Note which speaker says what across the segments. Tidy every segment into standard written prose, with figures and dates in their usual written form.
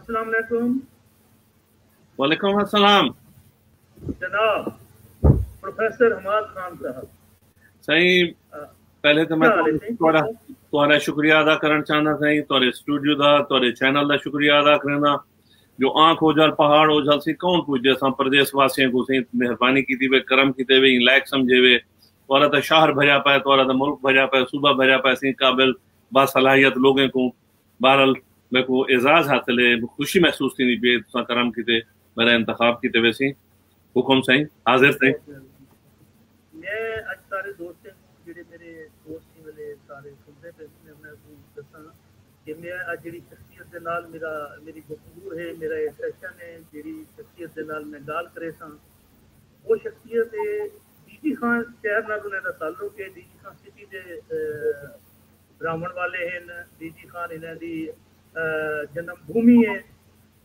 Speaker 1: अस्सलाम वालेकुम।
Speaker 2: वालेकुम अस्सलाम।
Speaker 1: जनाब प्रोफेसर हमाद खान साहब
Speaker 2: सही। पहले तो मैं
Speaker 1: क्या हाल है सही? ठीक हो?
Speaker 2: तुम्हारा शुक्रिया अदा करना चाहना सही तुम्हारे स्टूडियो का तुम्हारे चैनल का शुक्रिया अदा करना जो आंख हो जाल पहाड़ हो जाल सी कौन पूछे असां प्रदेश वासियों को सही मेहरबानी की वे करम की वे लायक समझे वे तुम्हारा तो शहर भरिया पाए तुम्हारा तो मुल्क भरिया पाए सूबा भरिया पाए सी काबिल बासलाहियत लोगों को बहरहाल मेरे को एजाज हासिल है खुशी महसूस थी पे तुसां करम की मेरा इंतखाब की वैसी हुक्म सही हाजिर सही।
Speaker 1: बहुत मेहरबानी। मैं अज सारे दोस्तों को जेडे मेरे दोस्त ही वाले सारे सुनते पे मैं उन्हें दसा कि मैं अज जी शख्सियत के नाल मेरी गुफ्तगू है मेरा ये सेशन है जी शख्सियत के नाल मैं गाल करे सा वो शख्सियत है डीजी खान शहर नाल उन्हें ताल्लुक है डीजी खान सिटी के ब्राह्मण वाले हैं डीजी खान इन्हें दी जन्मभूमि है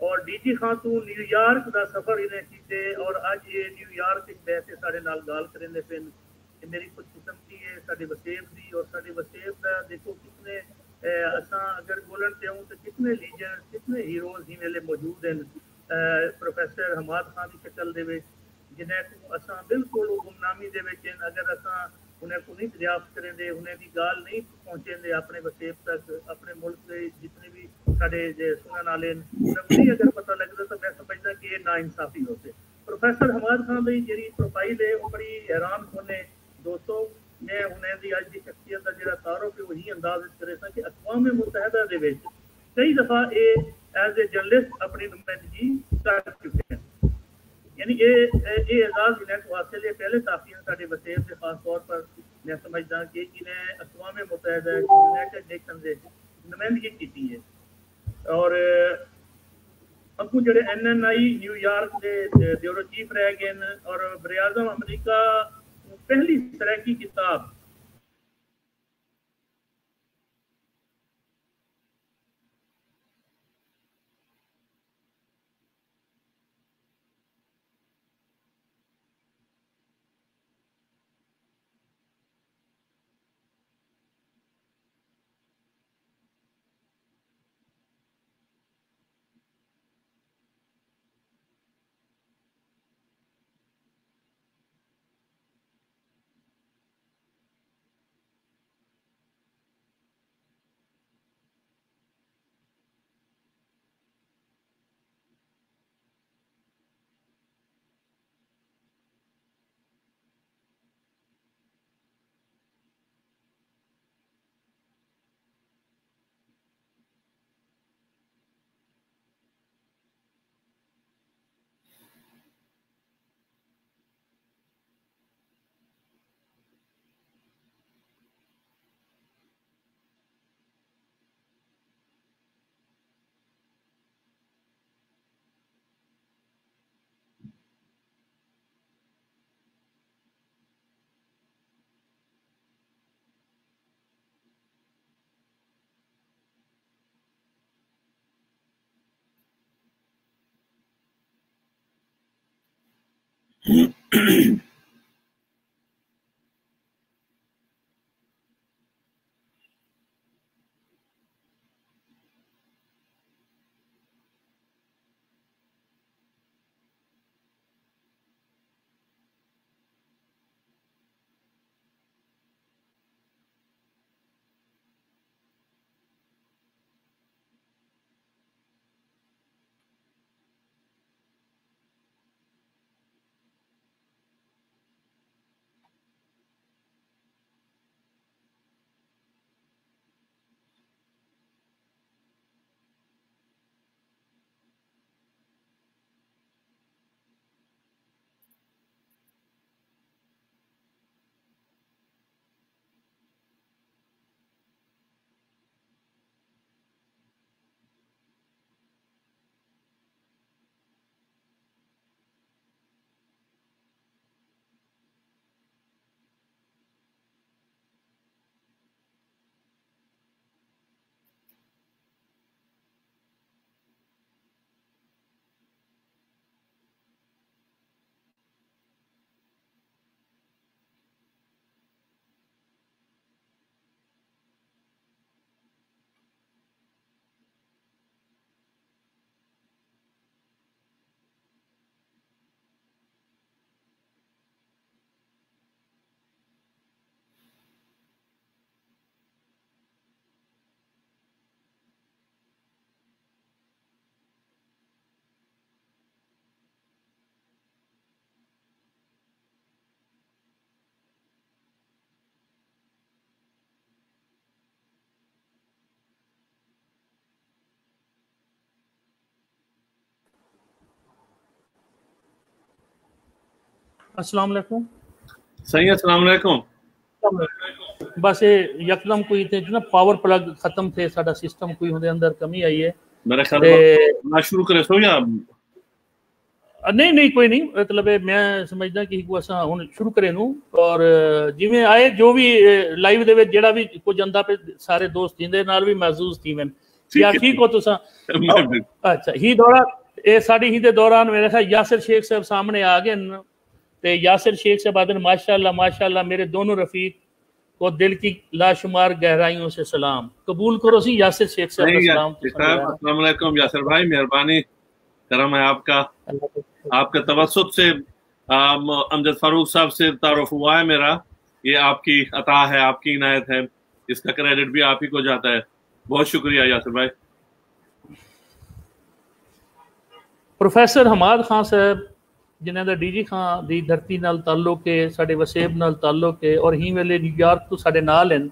Speaker 1: और डीजी खान तू न्यूयॉर्क का सफर इन्हें किए और अज ये न्यूयॉर्क बैठे साढ़े नाल गाल करेंदे पेन कि मेरी खुशकिस्मती है साढ़े वसेब दी और साढ़े वसेब का देखो कितने असा अगर बोलन चाहूँ तो कितने लीजेंड कितने हीरोज ही वेले मौजूद हैं प्रोफेसर हमाद खान की शक्ल दे जिन्हें को असा बिल्कुल गुमनामी दे अगर असा उन्हें को नहीं दरियाफ्त करें दे उन्हें की गाल नहीं पहुंचे दे अपने वसेब तक अपने मुल्क के जितने भी साढ़े सुनने वाले उन्हें नहीं अगर पता लगता तो मैं समझदा कि ये नाइंसाफी होते। प्रोफेसर हमाद खान की जी प्रोफाइल है वो बड़ी हैरान होने दोस्तों मैं उन्हें दी अज की शख्सियत का जो तारुफ है वही अंदाज करे कि अकवाम मुतहदा दे कई दफा ये एज ए जर्नलिस्ट अपनी नुमाइंदगी कर चुके हैं यानी ये एजाज इन्हें को हासिल है पहले साफियां साढ़े वसेब से खास तौर पर मैं समझदा कि इन्हें अकवाम मुतहदा यूनाइटेड नेशन से नुमाइंदगी की है और अगू जो NNI न्यूयॉर्क के ब्यूरो चीफ रह गए और बरआज़म अमरीका पहली तरक्की किताब
Speaker 3: अस्सलाम वालेकुम।
Speaker 2: सही, अस्सलाम वालेकुम।
Speaker 3: बस ये यकदम कोई थे ना पावर प्लग खत्म थे, साडा सिस्टम कोई उहदे अंदर कमी आई है
Speaker 2: मेरे ख्याल ना शुरू करे सो या
Speaker 3: नहीं नहीं कोई नहीं, मतलब मैं समझदा कि असा हुन शुरू करे नू और जिवें आए जो भी लाइव दे विच जेड़ा भी कुछ आंदा पे सारे दोस्त जिंदे नाल भी महसूस थी मैं या ठीक हो तुसा। अच्छा ही दौरा ए साडी ही दे दौरान मेरे ख्याल यासिर शेख साहब सामने आ गए न, ते यासिर शेख साहब आदन माशाल्लाह माशाल्लाह मेरे दोनों रफीक को दिल की लाशुमार गहराइयों से सलाम कबूल करो सी यासिर शेख साहब का सलाम।
Speaker 2: अस्सलाम वालेकुम यासिर भाई, मेहरबानी करम है आपका, आपके तवस्सुत से अमजद फारूक साहब से तारुफ हुआ है मेरा, ये आपकी अता है, आपकी इनायत है, इसका क्रेडिट भी आप ही को जाता है। बहुत शुक्रिया यासिर भाई।
Speaker 3: प्रोफेसर हमाद खान साहब जिन्हों का डीजी खान की धरती नाल ताल्लुक है, साडे वसेब नाल ताल्लुक है और ही वेले न्यूयॉर्क तो साडे नाल हैं।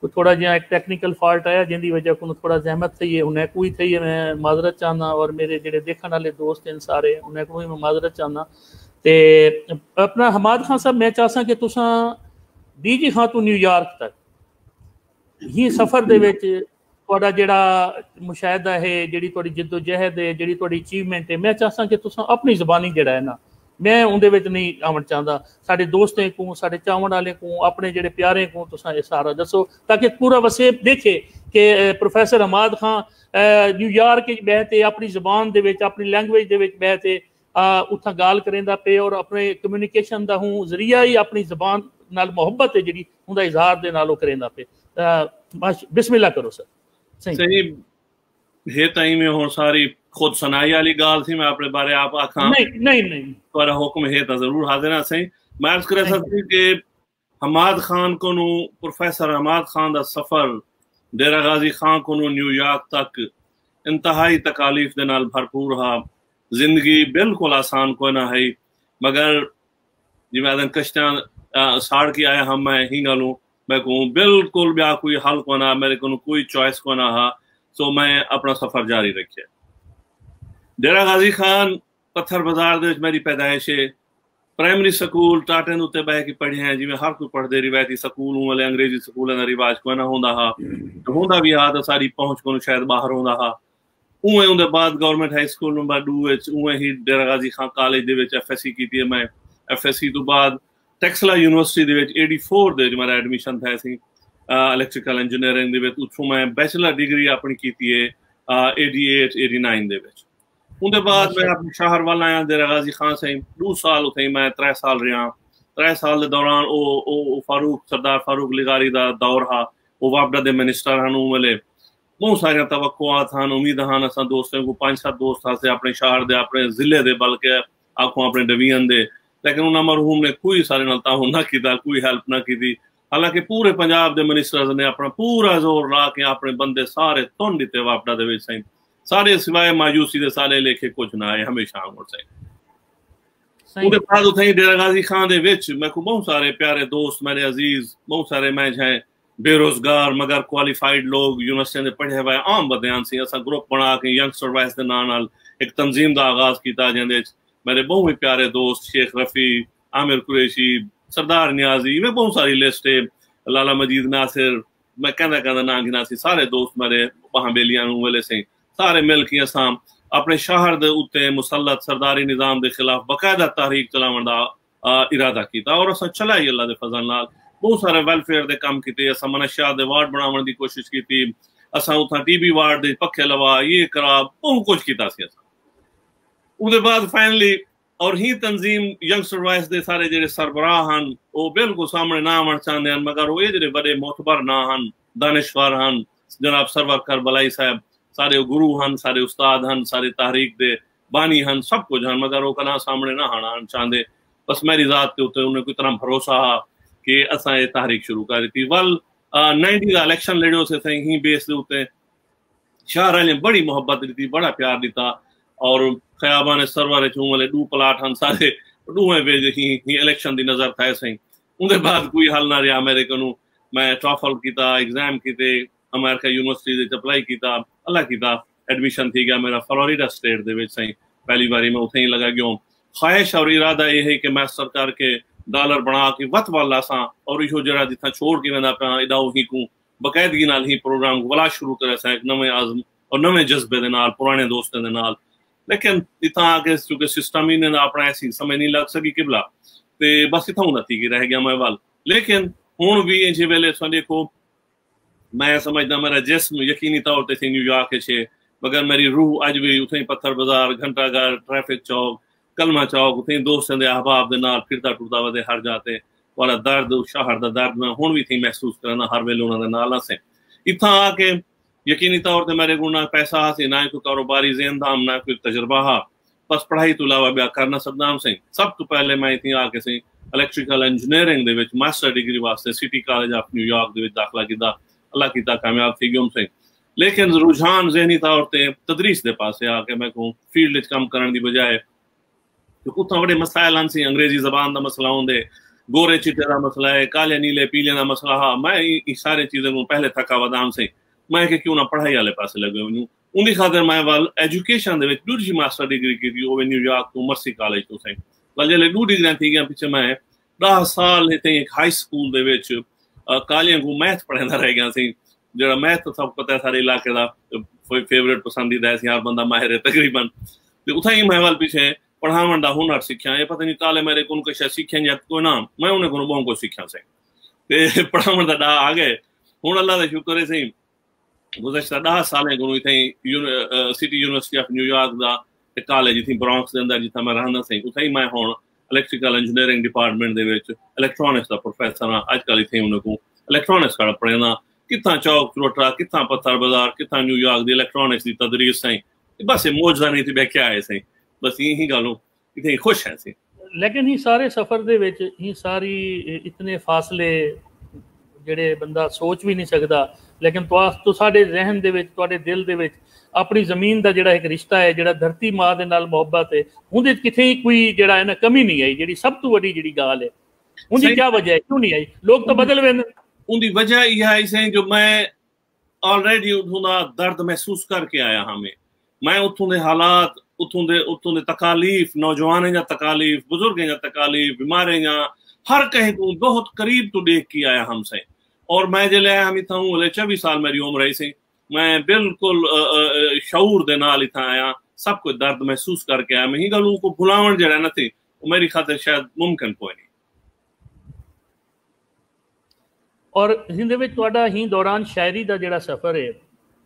Speaker 3: तो थोड़ा जिहा एक टेक्निकल फॉल्ट आया जिंदी वजह को थोड़ा जहमत थी है, उन्हें कोई थी है, मैं माजरत चाहना और मेरे जेडे देखने वाले दोस्त हैं सारे उन्हें को मैं माजरत चाहना। तो अपना हमाद खान साहब मैं चाहसा कि तुसा डीजी खान तो न्यूयॉर्क तक ही सफ़र दे विच तुहाडा जेड़ा मुशाहिदा है, जिहड़ी तुहाडी जिद्दोजहद है, जिहड़ी तुहाडी अचीवमेंट है, मैं चाहसा कि तुसा अपनी ज़बानी जेड़ा है ना, मैं उहदे विच नहीं आवन चाहता, साडे दोस्तें को साडे चाहण वाले को अपने जेडे प्यारे को तुसा ये सारा दसो ताकि पूरा वसेब देखे कि प्रोफेसर हमाद खान न्यूयॉर्क बहते अपनी ज़बान दे विच अपनी लैंग्वेज दे विच बहते उत्थां गाल करेंदा पे और अपने कम्युनिकेशन दा हूँ जरिया ही अपनी ज़बान नाल मुहब्बत है जिहड़ी उहदा इजहार दे नाल करेंदा पे। बिस्मिल्लाह करो सर।
Speaker 2: सही हे ताई में हो सारी खुद सनाई वाली गाल थी, मैं अपने बारे आप आखा
Speaker 3: नहीं नहीं नहीं
Speaker 2: तुम्हारा हुक्म है तो जरूर हाजिर ना सही। मैं अर्ज कर सकती कि हमाद खान को नु प्रोफेसर हमाद खान दा सफर डेरा गाजी खान को नु न्यूयॉर्क तक इंतहाई तकालीफ दे नाल भरपूर हा। जिंदगी बिल्कुल आसान को ना है, मगर जिवें आदन कश्तियां साड़ के आया हम मैं ही गालू मैं कहूँ बिल्कुल ब्या कोई हल को ना, मेरे को कोई चॉइस को ना हा। सो मैं अपना सफर जारी रखे। डेरा गाजी खान पत्थर बाजार दे मेरी पैदाइश है। प्राइमरी स्कूल टाटन उत्ते बह के पढ़े हैं जिवें हर कोई पढ़दे रिवायती स्कूल वाले अंग्रेजी स्कूलों का रिवाज को ना होंदा हा, होंदा भी हा तो सारी पहुंच को शायद बाहर होंदा हा। उवें उहदे बाद गवर्नमेंट हाई स्कूल नंबर 2 विच उवें ही डेरा गाजी खान कॉलेज दे विच एफएससी कीती है मैं। एफएससी तो बाद टेक्सला यूनिवर्सिटी दे विच 84 दे मेरा एडमिशन था सी इलेक्ट्रिकल इंजीनियरिंग दे विच। उत्थों मैं बैचलर डिग्री अपनी कीती है 88 89 दे विच। उनके बाद मैं अपने शहर वाल आया डेरा गाजी खान से 2 साल उथे मैं 3 साल रहा। 3 साल के दौरान ओ फारूक सरदार फारूक लिगारी दा दौर हा, वो वापडा दे मिनिस्टर हन वाले बहुत सारिया तवक्कुआत हन उम्मीद हन। असा दोस्तों को 5-7 दोस्त हासे अपने शहर दे अपने जिले दे बल्कि आखो अपने डिवीजन दे, लेकिन उन्होंने मरहूम ने कोई सारे नाल ताहुन ना कीता, कोई हेल्प ना की। हालांकि पूरे पंजाब दे मिनिस्टर्स ने अपना पूरा जोर ला के अपने बंदे सारे तुन दिते वापडा दे विच सही, सारे सिवाय मायूसी दे सारे लेखे कुछ ना आए हमेशा आउण सही। उहदे बाद उथे डेरा गाजी खान दे विच मैं को बहुत सारे प्यारे दोस्त मेरे अजीज बहुत सारे मैं हैं बेरोजगार मगर क्वालिफाइड लोग यूनिवर्सिटी दे पढ़े हुए आम बंदियां सी। असा ग्रुप बना के यंगस्टर वाइस दे नाल एक तंजीम दा आगाज कीता जिंदे मेरे बहुत ही प्यारे दोस्त शेख रफी, आमिर कुरैशी, सरदार नियाजी, मैं बहुत सारी लिस्ट है, लाला मजीद नासिर, मैं कहना ना गिना सी सारे दोस्त मेरे वहां बेलियां वाले से सारे मिल के असा अपने शहर दे उत्ते मुसल्लत सरदारी निजाम के खिलाफ बकायदा तहरीक चलावन का इरादा किया और असा चलाई अल्लाह के फजल नाल। बहुत सारे वेलफेयर के काम किए, असा मनशियात के वार्ड बनाने की कोशिश की, असा उतना टीबी वार्ड के पखे लवा ये करा बहुत कुछ किया। उसके बाद फाइनली और ही तंजीम यंगस्टर वाइस दे सारे जेडे सरबराह हन वो बिल्कुल सामने ना आवन चाहते हैं, मगर वो जेडे बड़े मोतबर ना हन दानिशवर हन जनाब सरवर करबलाई साहब सारे गुरु हन, सारे उस्ताद हन, सारे तहरीक दे बानी हन, सब कुछ हन, मगर वो कना सामने ना आना चाहते। बस मेरी जात के उत्ते उन्हें कोई तरह भरोसा हा कि असा ये तहरीक शुरू कर दी। वल 90 का इलेक्शन लड़ो से ही बेस के उत्ते शहर वाले बड़ी मोहब्बत दी, बड़ा प्यार दिता और खयाबान सरवर वाले 2 प्लाट हन सारे डूहे भेज ही इलेक्शन की नजर था सही। उनके बाद कोई हल ना रहा मेरे को, मैं टॉफल किया एग्जाम किए अमेरिका यूनिवर्सिटी अप्लाई किया, अल्लाह किया एडमिशन थी गया मेरा फ्लोरिडा स्टेट दे विच सही। पहली बारी मैं उथे ही लगा गया। ख्वाहिश और इरादा ये है कि मैसर करके डॉलर बना के वत वाला सा और इहो जरा जिथा छोड़ के वेंदा पिया इदाओ ही को बकायदगी नाल ही प्रोग्राम वला शुरू करे सा एक नवे आज़म और नवे जज्बे दे नाल पुराने दोस्तों दे नाल। लेकिन इतना आगे चूंकि सिस्टम ही ने अपना ऐसी समय नहीं लग सकी किबला ते बस इतना नतीजे रह गया मैं वाल। लेकिन हुण भी जे वेले देखो मैं समझदा मेरा जिस्म यकीनी तौर ते न्यूयॉर्क है मगर मेरी रूह अज भी उथे पत्थर बाजार घंटाघर ट्रैफिक चौक कलमा चौक उथे दोस्तों के अहबाब के नाल फिरता टुरता वदे हर जाते वाला दर्द शहर का दर्द मैं हुण भी थी महसूस करना हर वेले उन्होंने नाल से इतना आके यकीनी तौर पर मेरे को ना पैसा हासिल ना कोई कारोबारी ज़ेनदाम ना कोई तजर्बा हा बस पढ़ाई तो अलावा ब्या करना सकदाम से। सब तो पहले मैं इतनी आके से इलैक्ट्रिकल इंजीनियरिंग दे विच मास्टर डिग्री वास्ते सिटी कॉलेज ऑफ न्यूयॉर्क दे विच दाखला कीता अल्लाह कीता कामयाब थी गयुम से। लेकिन रुझान ज़हनी तौर पर तदरीस दे पासे आके मैं को फील्ड च कम करने की बजाय उतना बड़े मसाइल आन सी अंग्रेजी जबान का मसला होंदे गोरे चिट्टे का मसला है काले नीले पीले का मसला हा मैं ये सारी चीज़ों को पहले थका वदाम से मैं कि क्यों ना पढ़ाई वाले पासे लगे वनूं उनकी खातिर मैं वाल एजुकेशन दे विच दूजी मास्टर डिग्री की ओवे न्यूयॉर्क तो मर्सी कॉलेज तो से वाल जले दो डिग्रियां थी गया पीछे मैं 10 साल इतने एक हाई स्कूल दे विच कालियां को मैथ पढ़ांदा रह गया सी जरा मैथ तो सब पता है सारे इलाके दा फेवरेट पसंदीदा है यार बंदा माहिर है तकरीबन ते उथा ही मैं वाल पीछे पढ़ावन दा हुनर सीखा ये पता नहीं काले मेरे को कुछ सीखे या कोई ना मैं उन्हें को बहुत कुछ सीखा से ते पढ़ावन दा आ गए हुन अल्लाह दा शुक्र है सही गुज़श्ता 10 साल को इथे सिटी यूनिवर्सिटी ऑफ न्यूयॉर्क दा कॉलेज थी ब्रॉन्क्स दे अंदर जिथा मैं रहंदा सही उथे ही मैं हुन इलैक्ट्रिकल इंजीनियरिंग डिपार्टमेंट दे विच इलैक्ट्रॉनिक्स दा प्रोफेसर हां आजकल इथे उन्हें को इलैक्ट्रॉनिक्स का पढ़ना कितना चौक चौराहा कितना पत्थर बाजार कितना न्यूयॉर्क दी इलैक्ट्रॉनिक्स दी तदरीस सही बस मौजदा नहीं थी क्या है सही बस यही गलों इतने खुश हैं सी।
Speaker 3: लेकिन ही सारे सफर दे विच ही सारी इतने फासले जेड़े बंदा सोच भी नहीं सकता लेकिन तो साडे जहन दे विच तुहाडे दिल दे विच अपनी जमीन का जिहड़ा एक रिश्ता है जिहड़ा धरती माँ दे नाल मोहब्बत है उहदे किथे कोई जिहड़ा है ना कमी नहीं आई जिहड़ी सब तो वड्डी जिहड़ी गाल है उहदी क्या वजह है क्यों नहीं आई लोग तो बदल वेंदे
Speaker 2: उनकी वजह यह है सही जो मैं ऑलरेडी उठूं दर्द महसूस करके आया हमें मैं उतों दे हालात उतों दे तकालीफ नौजवान या तकालीफ बुजुर्ग या तकालीफ बीमारे या हर कहीं को बहुत करीब तो देख के आया हमसे और मैं जले आया हम इतना हूँ 24 साल मेरी उम्र रही सी मैं बिल्कुल शऊर दे नाल इतना आया सब कुछ दर्द महसूस करके आया मैं ही गलू को भुलावन जरा न थी मेरी खातिर शायद मुमकिन कोई नहीं।
Speaker 3: और जिंदे विच तुहाडा ही दौरान शायरी का जिहड़ा सफ़र है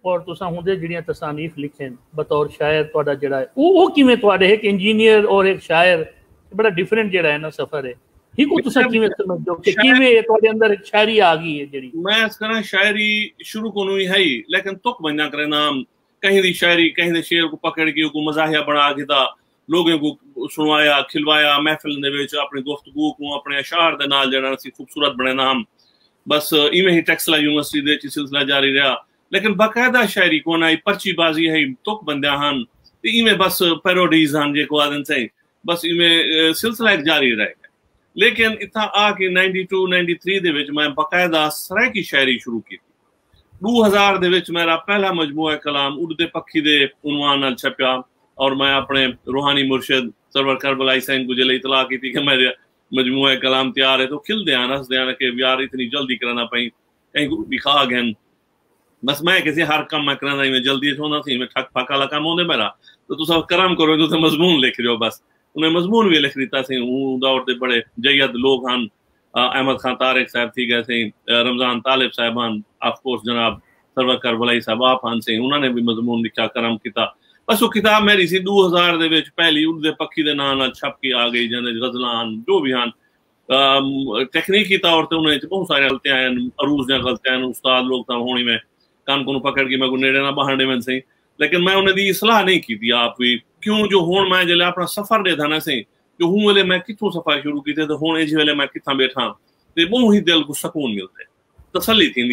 Speaker 3: और तुसा हुंदे जिहड़ियां तसानीफ लिखें बतौर शायर तुहाडा जिहड़ा है वो किवें तुहाडे एक इंजीनियर और एक शायर बड़ा डिफरेंट जिहड़ा है ना सफ़र है ही को तुसा किवें समझदो कि किवें तुहाडे अंदर शायरी आ गई है जिहड़ी मैं
Speaker 2: इस तरह शायरी शुरू को नहीं है लेकिन तुक बना करे नाम कहीं दी शायरी कहीं दे शेर को पकड़ के को मजाहिया बना के दा लोगों को सुनवाया खिलवाया महफिल दे विच अपनी गुफ्तगू को अपने अशार दे नाल जिहड़ा सी खूबसूरत बने नाम बस इवें ही टेक्सला यूनिवर्सिटी दे सिलसिला जारी रहा लेकिन बाकायदा शायरी को ना पर्ची बाजी है तुक बंदा हन इवें बस पैरोडीज हन जेको आदन से बस इवें सिलसिला एक जारी रहेगा। लेकिन इतना आके 92 93 दे विच मैं बाकायदा सराय की शायरी शुरू की 2000 दे विच मेरा पहला मजमूआ कलाम उड़दे पक्षी दे उन्वान नाल छपया और मैं अपने रूहानी मुर्शिद सरवर करबलाई सैन को जले इतला की थी कि मेरे मजमूआ कलाम तैयार है तो खिल दे हंस दे कि यार इतनी जल्दी करना पई कहीं को दिखा गए बस मैं किसी हर काम मैं करना मैं जल्दी होना थी मैं ठक फका काम होने मेरा तो तुम करम करो तो मजमून लिख रहे हो बस उन्हें मजमून भी लिख दिता सी दौर के बड़े जयद लोग हन अहमद खान तारिक साहब थी गए सी रमजान तालिब साहबान ऑफकोर्स जनाब सरवर करबलाई साहब आप हन से उन्होंने भी मजमून लिखा करम किया बस वो किताब मेरी सी 2000 दे विच पहली उड़दे पक्षी दे नाम नाल छप के आ गई जिन्हें गजलां हन जो भी हन तकनीकी तौर पर उन्हें बहुत सारे गलतियां अरूज ने गलतियां उस्ताद लोग तो होनी में कान को पकड़ के मैं को नेड़े ना बहाने में सही लेकिन मैं उन्हें दी सलाह नहीं की थी आप भी क्यों जो हुण मैं जले अपना सफर दे था ना सही जो हूं वेले मैं कितों सफर शुरू की तो हुण इस वेले मैं किथा बैठा ते बहुत ही दिल को सुकून मिलता है तसल्ली थी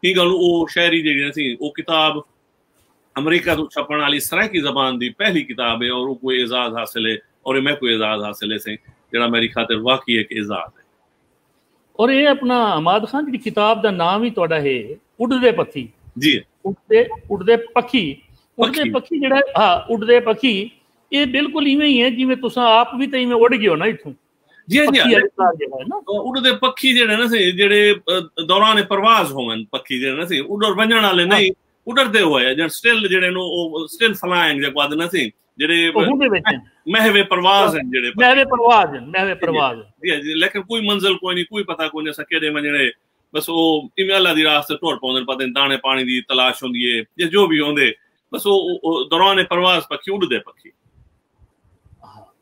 Speaker 2: ही गल वो शायरी जी सी वो किताब अमेरिका तो छपण वाली सराइकी जबान की पहली किताब है और कोई एजाज हासिल है और मैं कोई एजाज हासिल है सही जरा मेरी खातिर वाकई एक एजाज है।
Speaker 3: और ये अपना हमाद खान जी किताब का नाम ही तुहाडा है उड़दे पक्षी जी उड़दे पक्षी जड़ा हाँ उड़दे पक्षी ये बिल्कुल इवें ही है जिवें तुसा आप भी तो इवें उड़ गए हो ना इथों
Speaker 2: जी जी
Speaker 3: पक्षी अजकार जो है ना
Speaker 2: उड़दे पक्षी जेड़े ना सी जेड़े दौरान परवाज होवन पक्षी जेड़े ना सी उड़र वंजण वाले नहीं उड़रदे होए जण स्टिल जेड़े नो स्टिल फ्लाइंग जे बाद ना सी जेड़े
Speaker 3: हुंदे विच
Speaker 2: महवे परवाज हैं जेड़े
Speaker 3: महवे परवाज
Speaker 2: जी जी लेकिन कोई मंजिल कोई नहीं कोई पता कोई नहीं सा केड़े वंजणे बस वो इवें अल्लाह दी रास्ते टुर पौंदे पता दाने पानी दी तलाश होंदी है जे जो भी होंदे बस वो दौरान परवाज पक्षी उड़दे पक्षी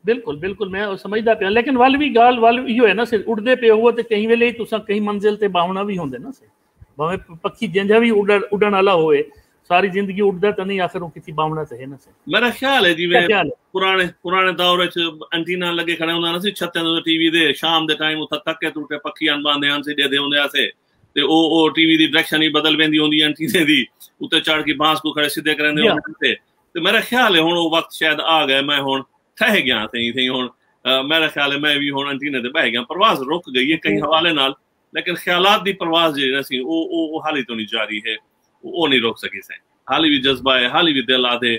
Speaker 3: बिल्कुल बिल्कुल मैं समझदा पिया लेकिन वल भी गाल वल इहो है ना सिर उड़दे पे हुआ ते कहीं वेले तुसा कहीं मंजिल ते बावना भी होंदे ना सिर भावे पक्षी जिंजा भी उड़न वाला होए सारी जिंदगी उड़दा तो नहीं आखिर किसी बावना ते है ना सिर
Speaker 2: मेरा ख्याल है जिवें पुराने दौर च एंटीना लगे खड़े होंदा ना सी छत्तें ते टीवी दे शाम दे टाइम उत्थे तक्के टूटे पक्षी अनबांदे आन सी दे होंदे आसे ते ओ टीवी दी डायरेक्शन ही बदल वेंदी होंदी एंटीने दी उत्ते चढ़ के बांस को खड़े सीधे करंदे होंदे ते मेरा ख्याल है हुण वो वक्त शायद आ गया मैं हुण ठह गया थी हुण मेरा ख्याल है मैं भी हुण एंटीने ते बह गया परवाज रुक गई है कई हवाले नाल लेकिन ख्यालात दी परवाज जेड़ा सी ओ हाली तो नहीं जारी है वो नहीं रोक सकी से हाली भी जज्बा है हाली भी दिल आदे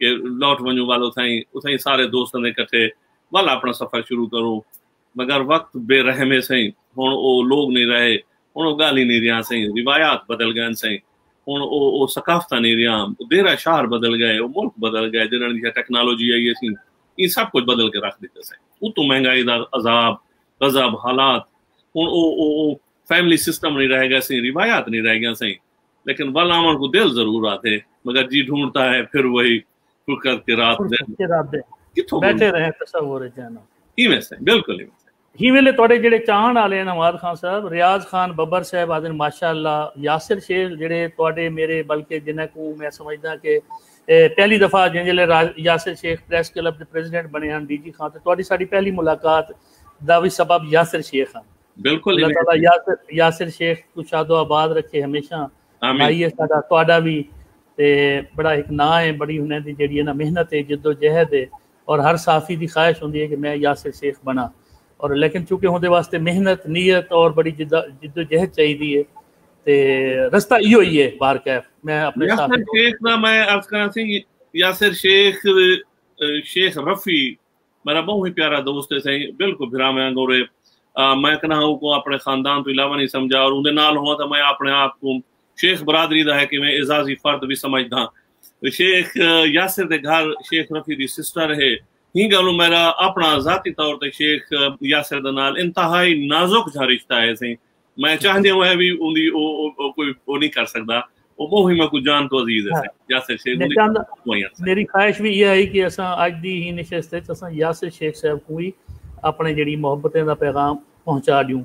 Speaker 2: कि लौट वञू वालो उथाई सारे दोस्तों ने इकट्ठे वाला अपना सफर शुरू करो मगर वक्त बेरहमे सही हुण वो लोग नहीं रहे हुण वो गाल ही नहीं रहा सही रिवायात बदल गए सही हुण वो सकाफत नहीं रहा देरा शहर बदल गए वो मुल्क बदल गए जिन्हनि जी टेक्नोलॉजी आई सी ये सब कुछ बदल के रख दिता सही उतों महंगाई का अजाब गजब हालात हुण वो फैमिली सिस्टम नहीं रह गया सही रिवायात नहीं रह गया सही लेकिन वल आमन को दिल जरूर आते मगर जी ढूंढता है फिर वही फुरकत के रात
Speaker 3: बैठे रहे तसव्वुर जाना
Speaker 2: इवें से बिल्कुल
Speaker 3: ही वेले तोड़े जेड़े चाहण वाले नवाज खान साहब रियाज खान बब्बर साहब आदन माशाअल्लाह यासिर शेख जेड़े तोड़े मेरे बल्कि जिन्हें को मैं समझदा कि पहली दफा जिले यासिर शेख प्रेस क्लब के प्रेसिडेंट बने हैं डीजी खान तो तोड़ी साडी पहली मुलाकात दा भी सबब यासिर शेख हैं
Speaker 2: बिल्कुल
Speaker 3: अल्लाह ताला यासिर शेख को शादो आबाद रखे हमेशा भाई है साडा तोड़ा भी ते बड़ा एक ना है बड़ी उन्हें दी जेड़ी है ना मेहनत है जिद्दोजहद है और हर साफी की ख्वाहिश होंदी है कि मैं यासिर शेख बना और लेकिन चूंकि होंदे वास्ते मेहनत नीयत और बड़ी जिद्दोजहद चाहिए ते रास्ता इहो ही है बार कैफ मैं अपने
Speaker 2: यासिर शेख ना मैं अर्ज करना सी यासिर शेख शेख रफी मेरा बहुत ही प्यारा दोस्त है सही बिल्कुल फिरा मैं गोरे मैं कहना को अपने खानदान तो इलावा नहीं समझा और उनके नाल हुआ तो मैं अपने आप को शेख बरादरी का है कि मैं एजाजी फर्द भी समझदा शेख यासिर के घर शेख रफी की सिस्टर है ही गल मेरा अपना जाती तौर पर शेख यासिर के नाल इंतहाई नाजुक जा रिश्ता है सही मैं चाहते हुए भी उनकी कोई वो नहीं कर सकता वो बहुत ही मैं कुछ जान तो अजीज है यासिर शेख
Speaker 3: मेरी ख्वाहिश भी यह है कि असा अज दी ही नशस्त असा यासिर शेख साहब को ही अपने जी मोहब्बतें का पैगाम पहुंचा दूं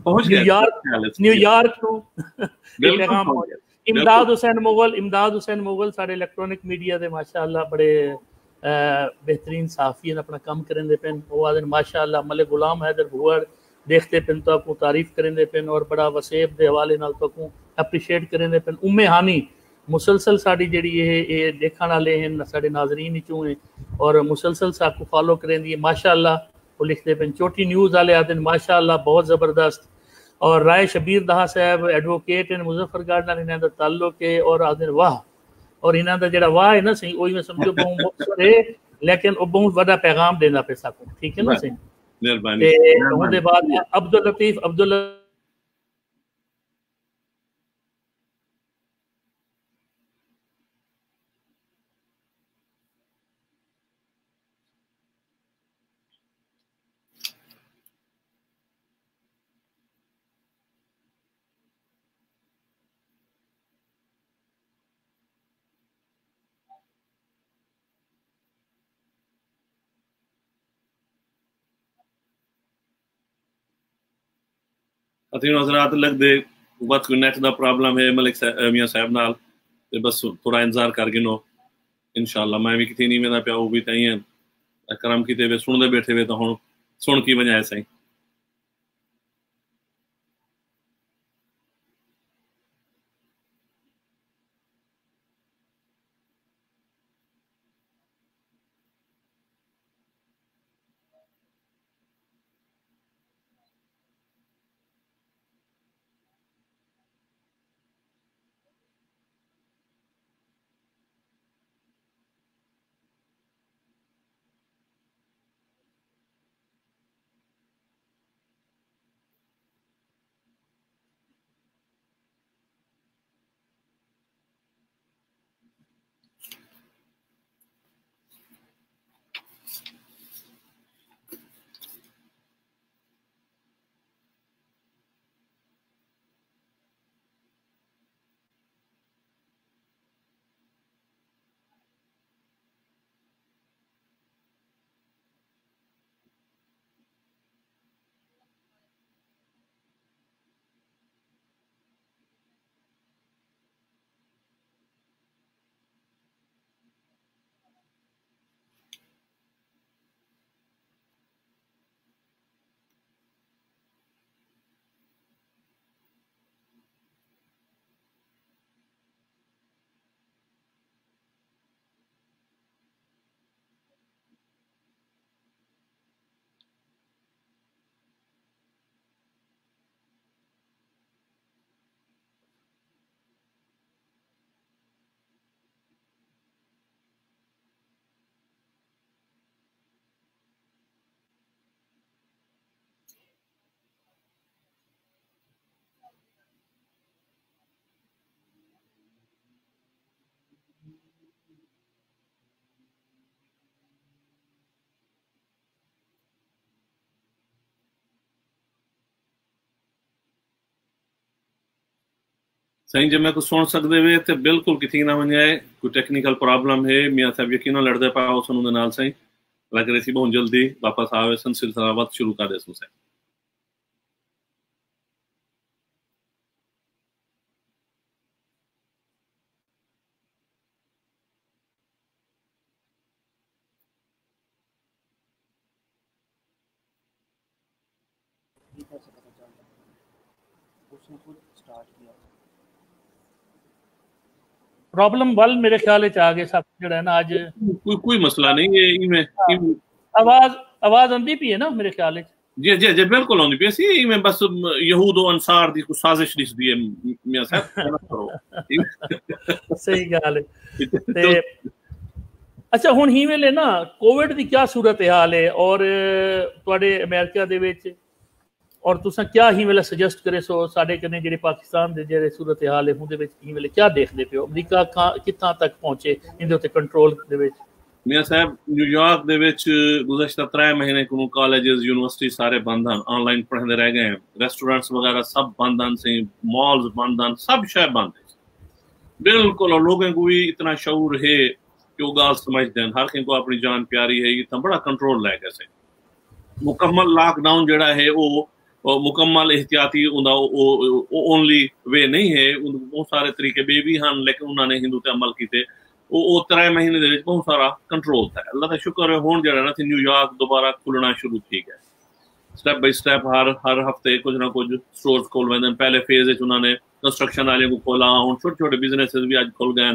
Speaker 3: न्यूयॉर्क तो पैगाम इमदाद हुसैन मुगल सारे इलेक्ट्रॉनिक मीडिया के माशाअल्लाह बड़े बेहतरीन साफी अपना काम करेंदे पेन वो आदन माशाअल्लाह मलिक गुलाम हैदर भुअर देखते पेन तो आपको तारीफ करेंदे पेन और बड़ा वसेब के हवाले नाल तो को एप्रीशिएट करेंदे पेन उम्मे हानी मुसलसल साड़ी जी ये देखने वाले हैं साढ़े नाजरीन चूँ हैं और मुसलसल सा को फॉलो करेंदी है माशाअल्लाह वो लिखते पेन चोटी न्यूज़ वाले आदन माशाअल्लाह बहुत ज़बरदस्त और राय शबीर दहा साहब एडवोकेट इन मुजफ्फरगढ़ नाल इन्हां दा ताल्लुक है और आदन वाह और इन्हां दा जेड़ा वाह है ना सही ओही में समझो बहुत मुख्तसर है लेकिन वो बहुत बड़ा पैगाम देना पे सको ठीक है ना सही
Speaker 2: मेहरबानी
Speaker 3: ਉਹਦੇ बाद अब्दुल लतीफ
Speaker 2: हजरात लगदे वक्त नेट का प्रॉब्लम है मलिक मियां साहब नाल ते बस थोड़ा इंतजार कर गिनो इंशाल्लाह मैं भी कितनी नहीं मेरा प्या वो भी तई करम किते वे सुनते बैठे वे तो हुण सुन की वजह सही सही जब मैं कुछ सुन सकते वे तो बिल्कुल किसी ना वने कोई टेक्निकल प्रॉब्लम है मियाँ साहब यकीन लड़ते पाओ सन उनके नाल सही लग रही थी बहुत जल्दी वापस आवे सन सिलसिला शुरू कर दे सही
Speaker 3: प्रॉब्लम वाल मेरे ख्याल आ गए सब जड़ा ना आज
Speaker 2: कोई मसला नहीं है इनमें
Speaker 3: आवाज आवाज आंदी पी है ना मेरे ख्याल
Speaker 2: जी जी जी बिल्कुल आंदी पी सी इनमें बस यहूद और अंसार दी कुछ साजिश दिसदी है मियां साहब करो
Speaker 3: सही गल है ते अच्छा हुन ही वेले ना कोविड दी क्या सूरत हाल है और तुहाडे अमेरिका दे विच और तुसा क्या ही वेले सजेस्ट करे सो साडे कने जेडे पाकिस्तान दे जेडे सूरत हाल है उहदे विच ही वेले क्या देखदे पियो अमरीका कित्थां तक पहुंचे इंदे उत्ते कंट्रोल दे विच
Speaker 2: मियां साहब न्यूयॉर्क दे विच गुज़श्ता 3 महीने को कॉलेजेस यूनिवर्सिटी सारे बंद हैं ऑनलाइन पढ़ने रह गए हैं रेस्टोरेंट्स वगैरह सब बंद हैं से मॉल्स बंद हैं सब शय बंद है बिल्कुल और लोगों को भी इतना शऊर है कि वो गाल समझते हैं हर किसी को अपनी जान प्यारी है इतना बड़ा कंट्रोल लै गए से मुकम्मल लॉकडाउन जड़ा है वो मुकम्मल एहतियाती ओनली वे नहीं है बहुत सारे तरीके बे भी हैं लेकिन उन्होंने हिंदू ते अमल किए वो 3 महीने दे बहुत सारा कंट्रोल था अल्लाह का शुक्र है हुण जड़ा ना न्यूयॉर्क दोबारा खुलना शुरू थी गया स्टेप बाय स्टेप हर हफ्ते कुछ ना कुछ स्टोर्स खोल वेंदे पहले फेज उन्होंने कंस्ट्रक्शन वाले को खोला हुण छोटे छोटे बिजनेसेस भी अज खुल गए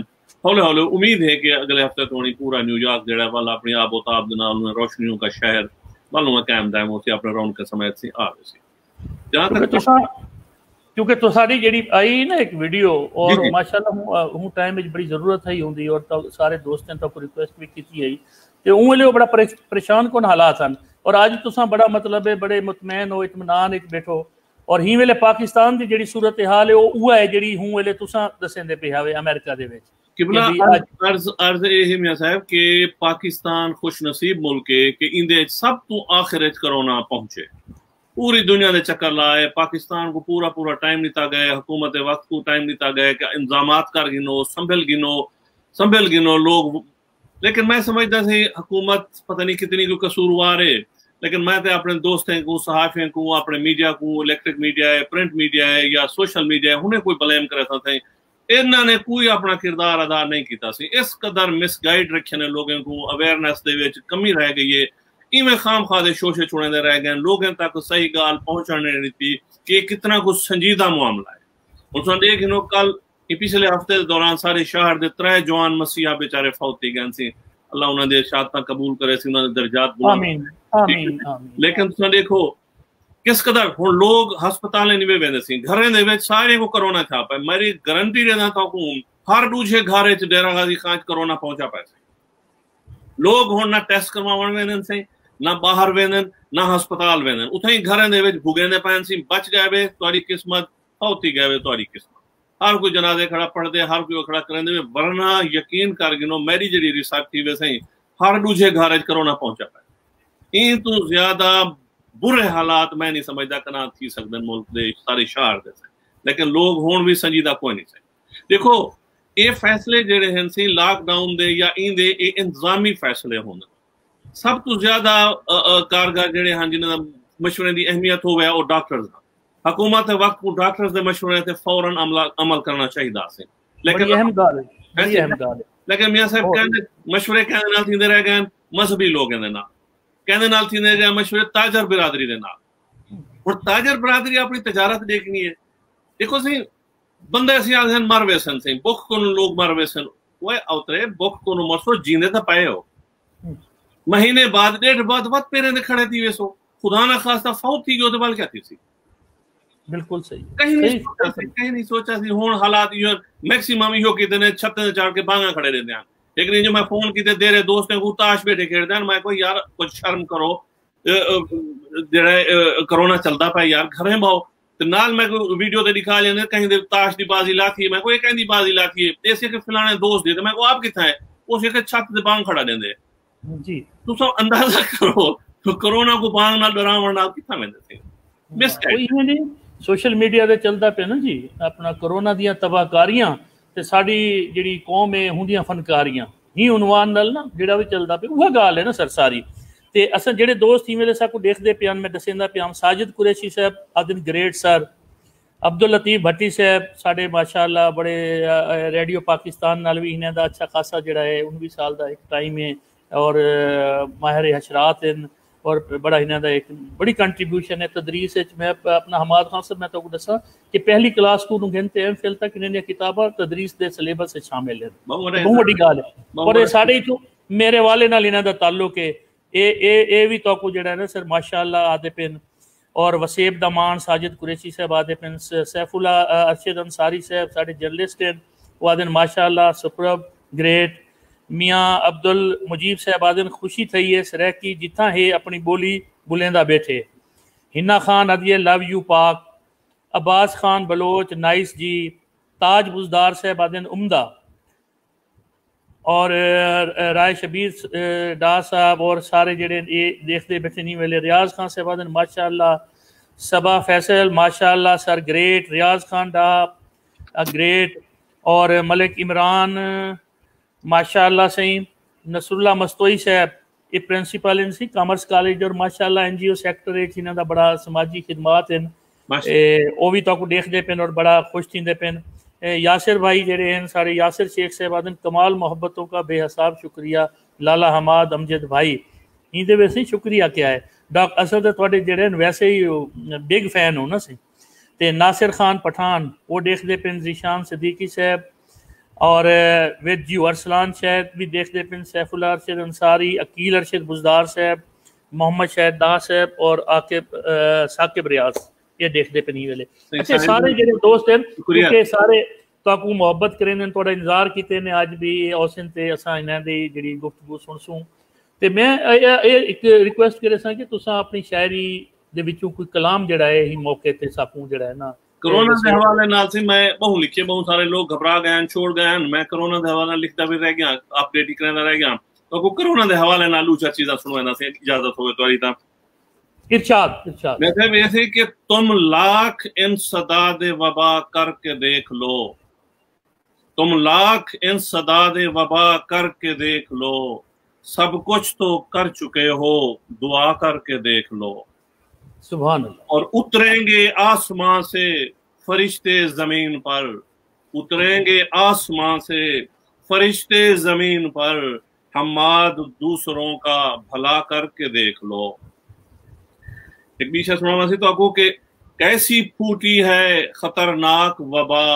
Speaker 2: हौले हौले उम्मीद है कि अगले हफ्ते तो पूरा न्यूयॉर्क जड़ा वाला अपनी आबोताब दे नाल रोशनियों का शहर वालों में कायम दायम होती अपने रौनक के समय से आ रही जहां तक
Speaker 3: क्योंकि तो सारी जेडी आई ना एक वीडियो और माशाल्लाह हूं टाइम में बड़ी जरूरत है होंदी और तो सारे दोस्तों तक रिक्वेस्ट भी की है ते उन वेले बड़ा परेशान कोन हालात हैं और आज तुसा बड़ा मतलब है बड़े मुतमैन हो इत्मीनान विच बैठो और ही वेले पाकिस्तान की जेडी सूरत हाल है वो है जेडी हूं वेले तुसा दसेंदे पे हावे अमेरिका दे विच
Speaker 2: किबला अर्ज ये मियां साहब के पाकिस्तान खुश नसीब मुल्क है कि इंदे सब तो आखिर कोरोना पहुंचे पूरी दुनिया ने चक्कर लाए पाकिस्तान को पूरा पूरा टाइम दिता गया हुकूमत वक्त को टाइम दिता गया कि इंतजामात कर गिनो संभल गिनो लोग लेकिन मैं समझता सी हुकूमत पता नहीं कितनी को कसूरवार है लेकिन मैं तो अपने दोस्तों को सहाफियों को अपने मीडिया को इलेक्ट्रिक मीडिया है प्रिंट मीडिया है या सोशल मीडिया है उन्हें कोई ब्लेम करे थे इन्होंने कोई अपना किरदार अदा नहीं किया इस कदर मिसगाइड रखे ने लोगों को अवेयरनेस दे कमी रह गई है इवें खाम खादे शोशे छुड़े रह गए लोगों तक सही गाल पहुंचाने नहीं थी कि कितना कुछ संजीदा मामला है उस देख नो कल पिछले हफ्ते के दौरान सारे शहर के 3 जवान मसीहा बेचारे फौत थी गए अल्लाह उन्होंने शहादत कबूल करे दर्जात लेकिन तुम देखो किस कदर हुण लोग हस्पताल नहीं वेंदे सी घरें दे सारे को कोरोना था पे मेरी गारंटी देना था हर दूसरे घर डेरा गाजी खां कोरोना पहुंचा पाए लोग हुण ना टेस्ट करवावन वेंदन से ना बाहर वेंदन ना हस्पताल वेंदन उथे घरें दे विच भुगेंदे पैन सी बच गए वे तुहाडी किस्मत फौती गए वे तुहाडी किस्मत हर कोई जनाजे खड़ा पढ़दे हर कोई खड़ा करेंदे वरना यकीन कर गिनो मेरी जड़ी रिसर्च थी वे सही हर दूसरे घर कोरोना पहुंचा पाए इन तो ज्यादा बुरे हालात मैं नहीं समझदा कना थी सकदे मुल्क दे सारे शहर दे लेकिन लोग हुण भी संजीदा कोई नहीं सही देखो ये फैसले जेडे हैं सी लॉकडाउन दे या इंदे इंतजामी फैसले होंदे सब तो ज्यादा कारगर जेडे हैं जिन्हां मशवरे की अहमियत होवे और डॉक्टर्स हुकूमत वक्त को डॉक्टर्स दे मशवरे ते फौरन अमल करना चाहिए से लेकिन
Speaker 3: अहम गाल है
Speaker 2: लेकिन मियां साहब कहंदे मशवरे कहने नाल थींदे रह गए मजहबी लोग इहदे नाल कहने नाल थींदे गए मशवरे ताजर बिरादरी दे नाल और ताजर बिरादरी अपनी तजारत देखनी है देखो सही बंदे ऐसे आते हैं मर वेसन से बुख को लोग मर वेसन वो उतरे बुख को मरसो जीने तो पाए हो महीने बाद 1.5 बाद वत पेरे खड़े थी वेसो खुदा ना खास्ता फौत थी गयो बाल क्या थी सी
Speaker 3: बिल्कुल सही
Speaker 2: कहीं नहीं सोचा सी हुन हालात यो मैक्सिमम यो किते ने छत ते चढ़ के बांगा खड़े रहंदे हैं लेकिन जो मैं फोन कीते देरे दोस्त को ताश बैठे खेलदे हैं मैं कोई यार कुछ शर्म करो जेड़ा कोरोना चलदा पाए यार घरे बाओ ते नाल मैं को वीडियो ते दिखा लेने कहीं दे ताश दी बाजी लाथी मैं कोई कहंदी बाजी लाथी है ऐसे के फलाने दोस्त दे मैं को आप किथा है उस एक छत ते बांग खड़ा देंदे
Speaker 3: जी
Speaker 2: तो सब अंदाजा करो तो कोरोना को बांग नाल डरावण नाल किथा वेंदे थे मिस
Speaker 3: सोशल मीडिया ते चलदा पे ना जी अपना कोरोना दियां तबाहकारियां ते साडी जिहड़ी कौम है हुंदियां फनकारियां ही उनवान नाल ना जिहड़ा भी चलदा पे उह गल है ना सर सारी। ते असां जिहड़े दोस्त ही वेले साकू देखदे पे मैं दसेंदा पे साजिद कुरैशी साहब आदिन ग्रेट सर, अब्दुल लतीफ भट्टी साहब साढ़े माशाअल्लाह बड़े रेडियो पाकिस्तान नाल भी इन्हां दा अच्छा खासा जिहड़ा है 19 साल का एक टाइम है और माहिर हशरात हैं और बड़ा इन्हां दा एक बड़ी कंट्रीब्यूशन है तदरीस। मैं अपना हमाद खान साहब मैं तो दसा कि पहली क्लास को गिनते MPhil तक इन्हां दी किताबां तदरीस के सिलेबस शामिल है, बहुत बड़ी गल है। और साढ़े तो मेरे वाले नाल इन्हां दा ताल्लुक है ए भी तो जिहड़ा है ना सर माशाअल्लाह आदे पिन और वसेब दमान साजिद कुरैशी साहब आदे पिन, सैफुल्ला अरशद अंसारी साहब साढ़े जर्नलिस्ट हैं वो आदन माशाअल्लाह सुपरब ग्रेट। मियाँ अब्दुल मुजीब साहब आदन खुशी थी है सरह की जिथा है अपनी बोली बुलेंदा बैठे। हिना खान अदिए लव यू पाक, अब्बास खान बलोच नाइस जी, ताज बुजदार साहब आदन उम्दा और राय शबीर डा साहब और सारे जेडे ये देखते बैठे नहीं वेले रियाज खान साहब आदन माशाअल्लाह, सबा फैसल माशाअल्लाह सर ग्रेट, रियाज खान डा ग्रेट और मलिक इमरान माशाअल्लाह सही, नसरुल्ला मस्तोई साहब ये प्रिंसिपल इन सी कॉमर्स कॉलेज और माशाअल्लाह NGO सैक्टर इन्हां दा बड़ा समाजी खिदमात हैं वो भी तो देखते पे और बड़ा खुश थींदे पे। यासिर भाई जेडे हैं सारे यासिर शेख साहब आदन कमाल मोहब्बतों का बेहसाब शुक्रिया, लाला हमाद अमजद भाई इंदे वैसे ही शुक्रिया क्या है डॉक्टर असल तो थोड़े जेडे वैसे ही बिग फैन हो ना सी। ते नासिर खान पठान वो देखते पे, जीशान सिद्दीकी साहब और विद जी अरसलान शायद भी देखते पे, सैफुल्ला अरशद अंसारी, अकील अरशद बुजदार साहब, मोहम्मद शाहिद दा साहब और आकिब साकिब रियाज ये देखते पे नहीं वेले। अच्छा सारे जेडे दोस्त हैं क्योंकि सारे ताकू मोहब्बत करें ने थोड़ा इंतजार कीते ने अज भी औसन ते असां इन्हां दी जेडी गुफ्तगू सुनसूं ते मैं एक रिक्वेस्ट करे सा कि तुसां अपनी शायरी दे विचों कोई कलाम जेड़ा है ही मौके ते साकू जेड़ा है ना
Speaker 2: कोरोना के हवाले नाल से मैं बहुत लिखे, बहुत सारे लोग घबरा गए छोड़ गए। मैं कोरोना के हवाले लिखता भी रह गया, अपडेट ही करना रह गया। तो कोरोना के हवाले नाल ऊंचा चीज़ा सुनवाना से इजाजत होवे तो ता
Speaker 3: इरशाद
Speaker 2: वैसे वैसे कि तुम लाख इन सदाद वबा करके देख लो, तुम लाख इन सदाद वबा करके देख लो, सब कुछ तो कर चुके हो दुआ करके देख लो।
Speaker 3: सुभान अल्लाह।
Speaker 2: और उतरेंगे आसमां से फरिश्ते जमीन पर, उतरेंगे आसमां से फरिश्ते जमीन पर, हमाद दूसरों का भला करके देख लो। एक बीशा सुना सी तो आपको कि कैसी फूटी है खतरनाक वबा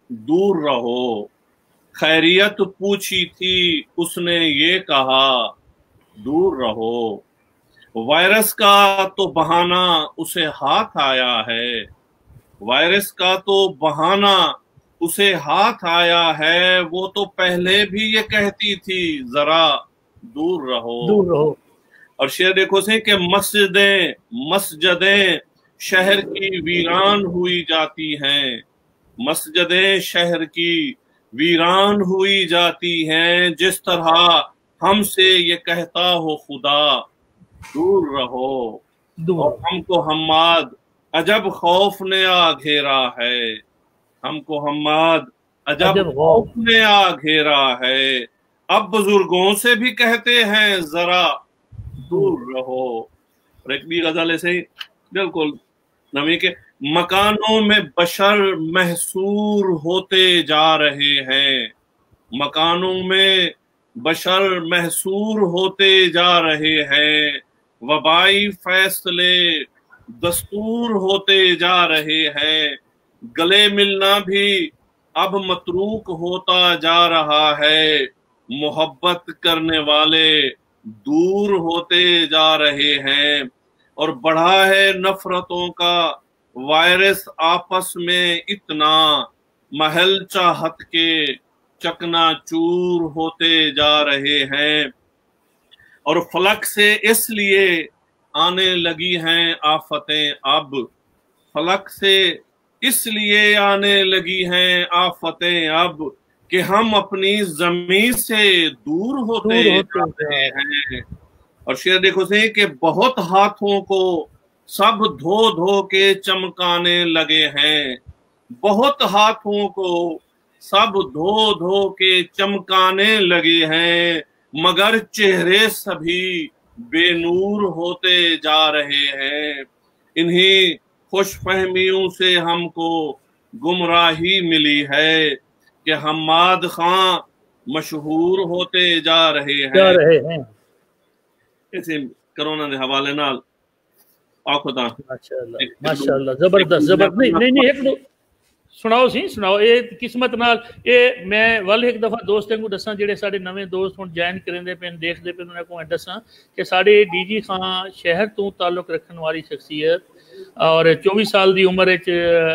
Speaker 2: दूर रहो, खैरियत पूछी थी उसने ये कहा दूर रहो, वायरस का तो बहाना उसे हाथ आया है, वायरस का तो बहाना उसे हाथ आया है, वो तो पहले भी ये कहती थी जरा दूर रहो। और शेर देखो से कि मस्जिदें शहर की वीरान हुई जाती हैं, मस्जिदें शहर की वीरान हुई जाती हैं, जिस तरह हमसे ये कहता हो खुदा दूर रहो। और हमको हम्माद अजब खौफ ने आ घेरा है, हमको हम्माद अजब खौफ ने आ घेरा है, अब बुजुर्गों से भी कहते हैं जरा दूर रहो। और एक भी गजल से बिल्कुल नवी के मकानों में बशर महसूर होते जा रहे हैं, मकानों में बशर महसूर होते जा रहे हैं, वबाई फैसले दस्तूर होते जा रहे हैं, गले मिलना भी अब मतरूक होता जा रहा है, मोहब्बत करने वाले दूर होते जा रहे हैं, और बढ़ा है नफरतों का वायरस आपस में इतना, महल चाहत के चकनाचूर होते जा रहे हैं। और फलक से इसलिए आने लगी हैं आफतें अब, फलक से इसलिए आने लगी हैं आफतें अब, कि हम अपनी जमीन से दूर होते जा रहे हैं। और शेर देखो से कि बहुत हाथों को सब धो धो के चमकाने लगे हैं, बहुत हाथों को सब धो धो के चमकाने लगे हैं, मगर चेहरे सभी बेनूर होते जा रहे हैं। इन्हीं खुशफहमियों से हमको गुमराही मिली है कि हम्माद खां मशहूर होते जा रहे हैं। इसे कोरोना के हवाले नाल आखोदा
Speaker 3: माशाअल्लाह जबरदस्त जबरदस्त। नहीं एक दो सुनाओ सी सुनाओ। ये किस्मत नाल ये मैं वल एक दफा दोस्तें को दसा जेडे साडे नवे दोस्त हुण ज्वाइन करेंदे पे देखदे पे उन्हां को दसा कि साडे डीजी खां शहर तो ताल्लुक रखने वाली शख्सियत और 24 साल की उम्र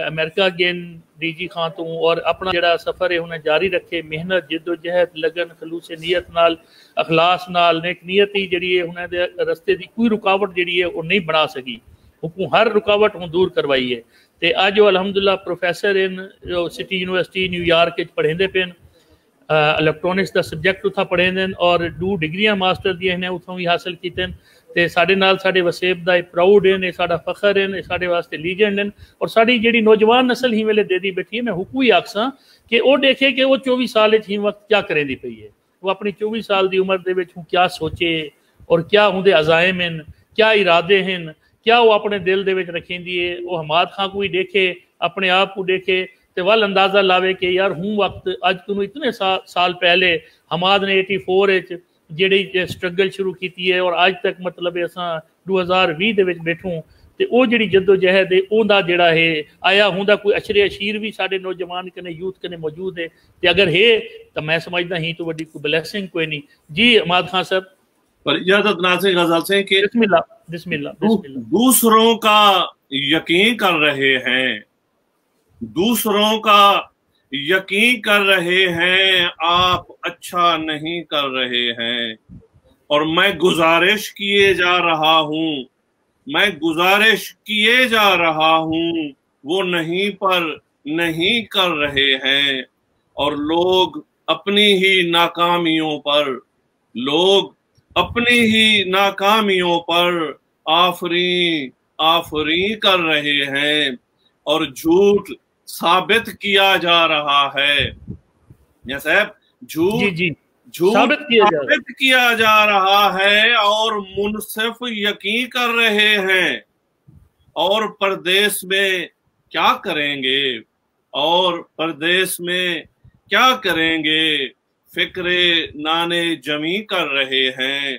Speaker 3: अमेरिका गेन डीजी खां तो और अपना जड़ा सफ़र है उन्हें जारी रखे, मेहनत जिद्दोजहद लगन खलूस नीयत नाल अखलास नाल नेक नीयत ही जी है उन्हें रस्ते की कोई रुकावट जी है वो नहीं बना सकी, हुकूम हर रुकावट हूँ दूर करवाई है। तो अज वो अलहमदुल्ला प्रोफैसर इन जो सिटी यूनिवर्सिटी न्यूयॉर्क पढ़ेंदे पे इलैक्ट्रॉनिक्स का सब्जैक्ट उतना पढ़ेंदे और 2 डिग्रियां मास्टर दी इन्हें उतों भी हासिल कीते ते साडे नाल साडे वसेब दा प्राउड है, ये साडा फखर है, साडे वास्ते लीजेंड है। और साडी जेडी नौजवान नस्ल ही वेले दे दी बैठी है, मैं हुकू ही आखसा कि वो देखे कि वो 24 साल ही वक्त क्या करेंदी पई है, वो अपनी 24 साल की उम्र दे क्या सोचे और क्या उनके अजायम हैं, क्या इरादे हैं, क्या वो अपने दिल दे रखेंदी है। वो हम्माद खां को ही देखे, अपने आप को देखे तो वल अंदाजा लावे कि यार हूँ वक्त अज को इतने साल पहले हम्माद ने 84 जी स्ट्रगल शुरू की है और अज तक मतलब असा 2020 के बैठूँ तो वो जी जद्दोजहद है उनका जड़ा है आया होंदा कोई अशरे अशीर भी साढ़े नौजवान कने यूथ कने मौजूद है। तो अगर है तो मैं समझदा ही तो वही कोई ब्लैसिंग कोई नहीं। जी हम्माद खां साहब
Speaker 2: पर इजाजत नाज़िर गजल से कि
Speaker 3: बिस्मिल्लाह बिस्मिल्लाह बिस्मिल्लाह।
Speaker 2: दूसरों का यकीन कर रहे हैं, दूसरों का यकीन कर रहे हैं, आप अच्छा नहीं कर रहे हैं। और मैं गुजारिश किए जा रहा हूँ, मैं गुजारिश किए जा रहा हूँ, वो नहीं पर नहीं कर रहे हैं। और लोग अपनी ही नाकामियों पर, लोग अपनी ही नाकामियों पर आफरी आफरी कर रहे हैं और झूठ साबित किया जा रहा है। या साहब झूठ साबित किया जा रहा है और मुनसिफ यकीन कर रहे हैं। और परदेश में क्या करेंगे, और परदेश में क्या करेंगे, फिक्रे नाने जमी कर रहे हैं।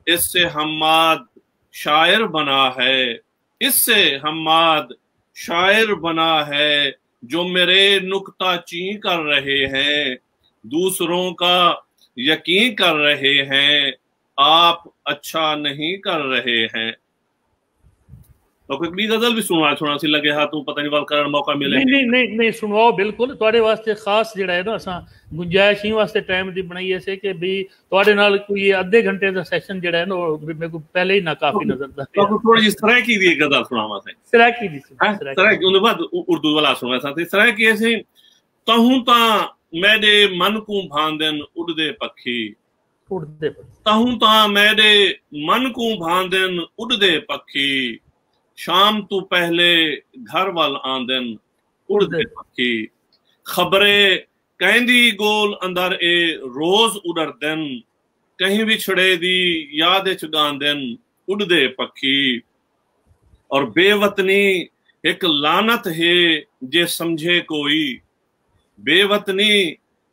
Speaker 2: इससे हम्माद शायर बना है, इससे हम्माद शायर बना है, जो मेरे नुक्ता ची कर रहे हैं, दूसरों का यकीन कर रहे हैं, आप अच्छा नहीं कर रहे हैं। तो कोई गजल भी सुना सी लगे हाथ पता नहीं करने मौका मिले।
Speaker 3: नहीं सुनवाओ बिल्कुल तुहाडे वास्ते खास जिहड़ा है ना असा गुंजाइश ही वास्ते टाइम दी बनाई है कि भी तुहाडे नाल कोई आधे घंटे का सेशन जिहड़ा है ना मेरे को पहले ही ना काफी नजर दा
Speaker 2: तो थोड़ी जी सराकी दी गजल सुनावा से
Speaker 3: सराकी दी
Speaker 2: सराकी उन बाद उर्दू वाला सुना सा सराकी ऐसे तहूं ता मेरे मन को भांदन उड़दे पक्षी, तहूं ता मेरे मन को भांदन उड़दे पक्षी, शाम तू पहले घर वाल आंदन उड़दे पक्षी, खबरे कहंदी गोल अंदर ए रोज उड़र दिन, कहीं बिछड़े दी याद चुगांदन उड़दे पक्षी। और बेवतनी एक लानत है जे समझे कोई, बेवतनी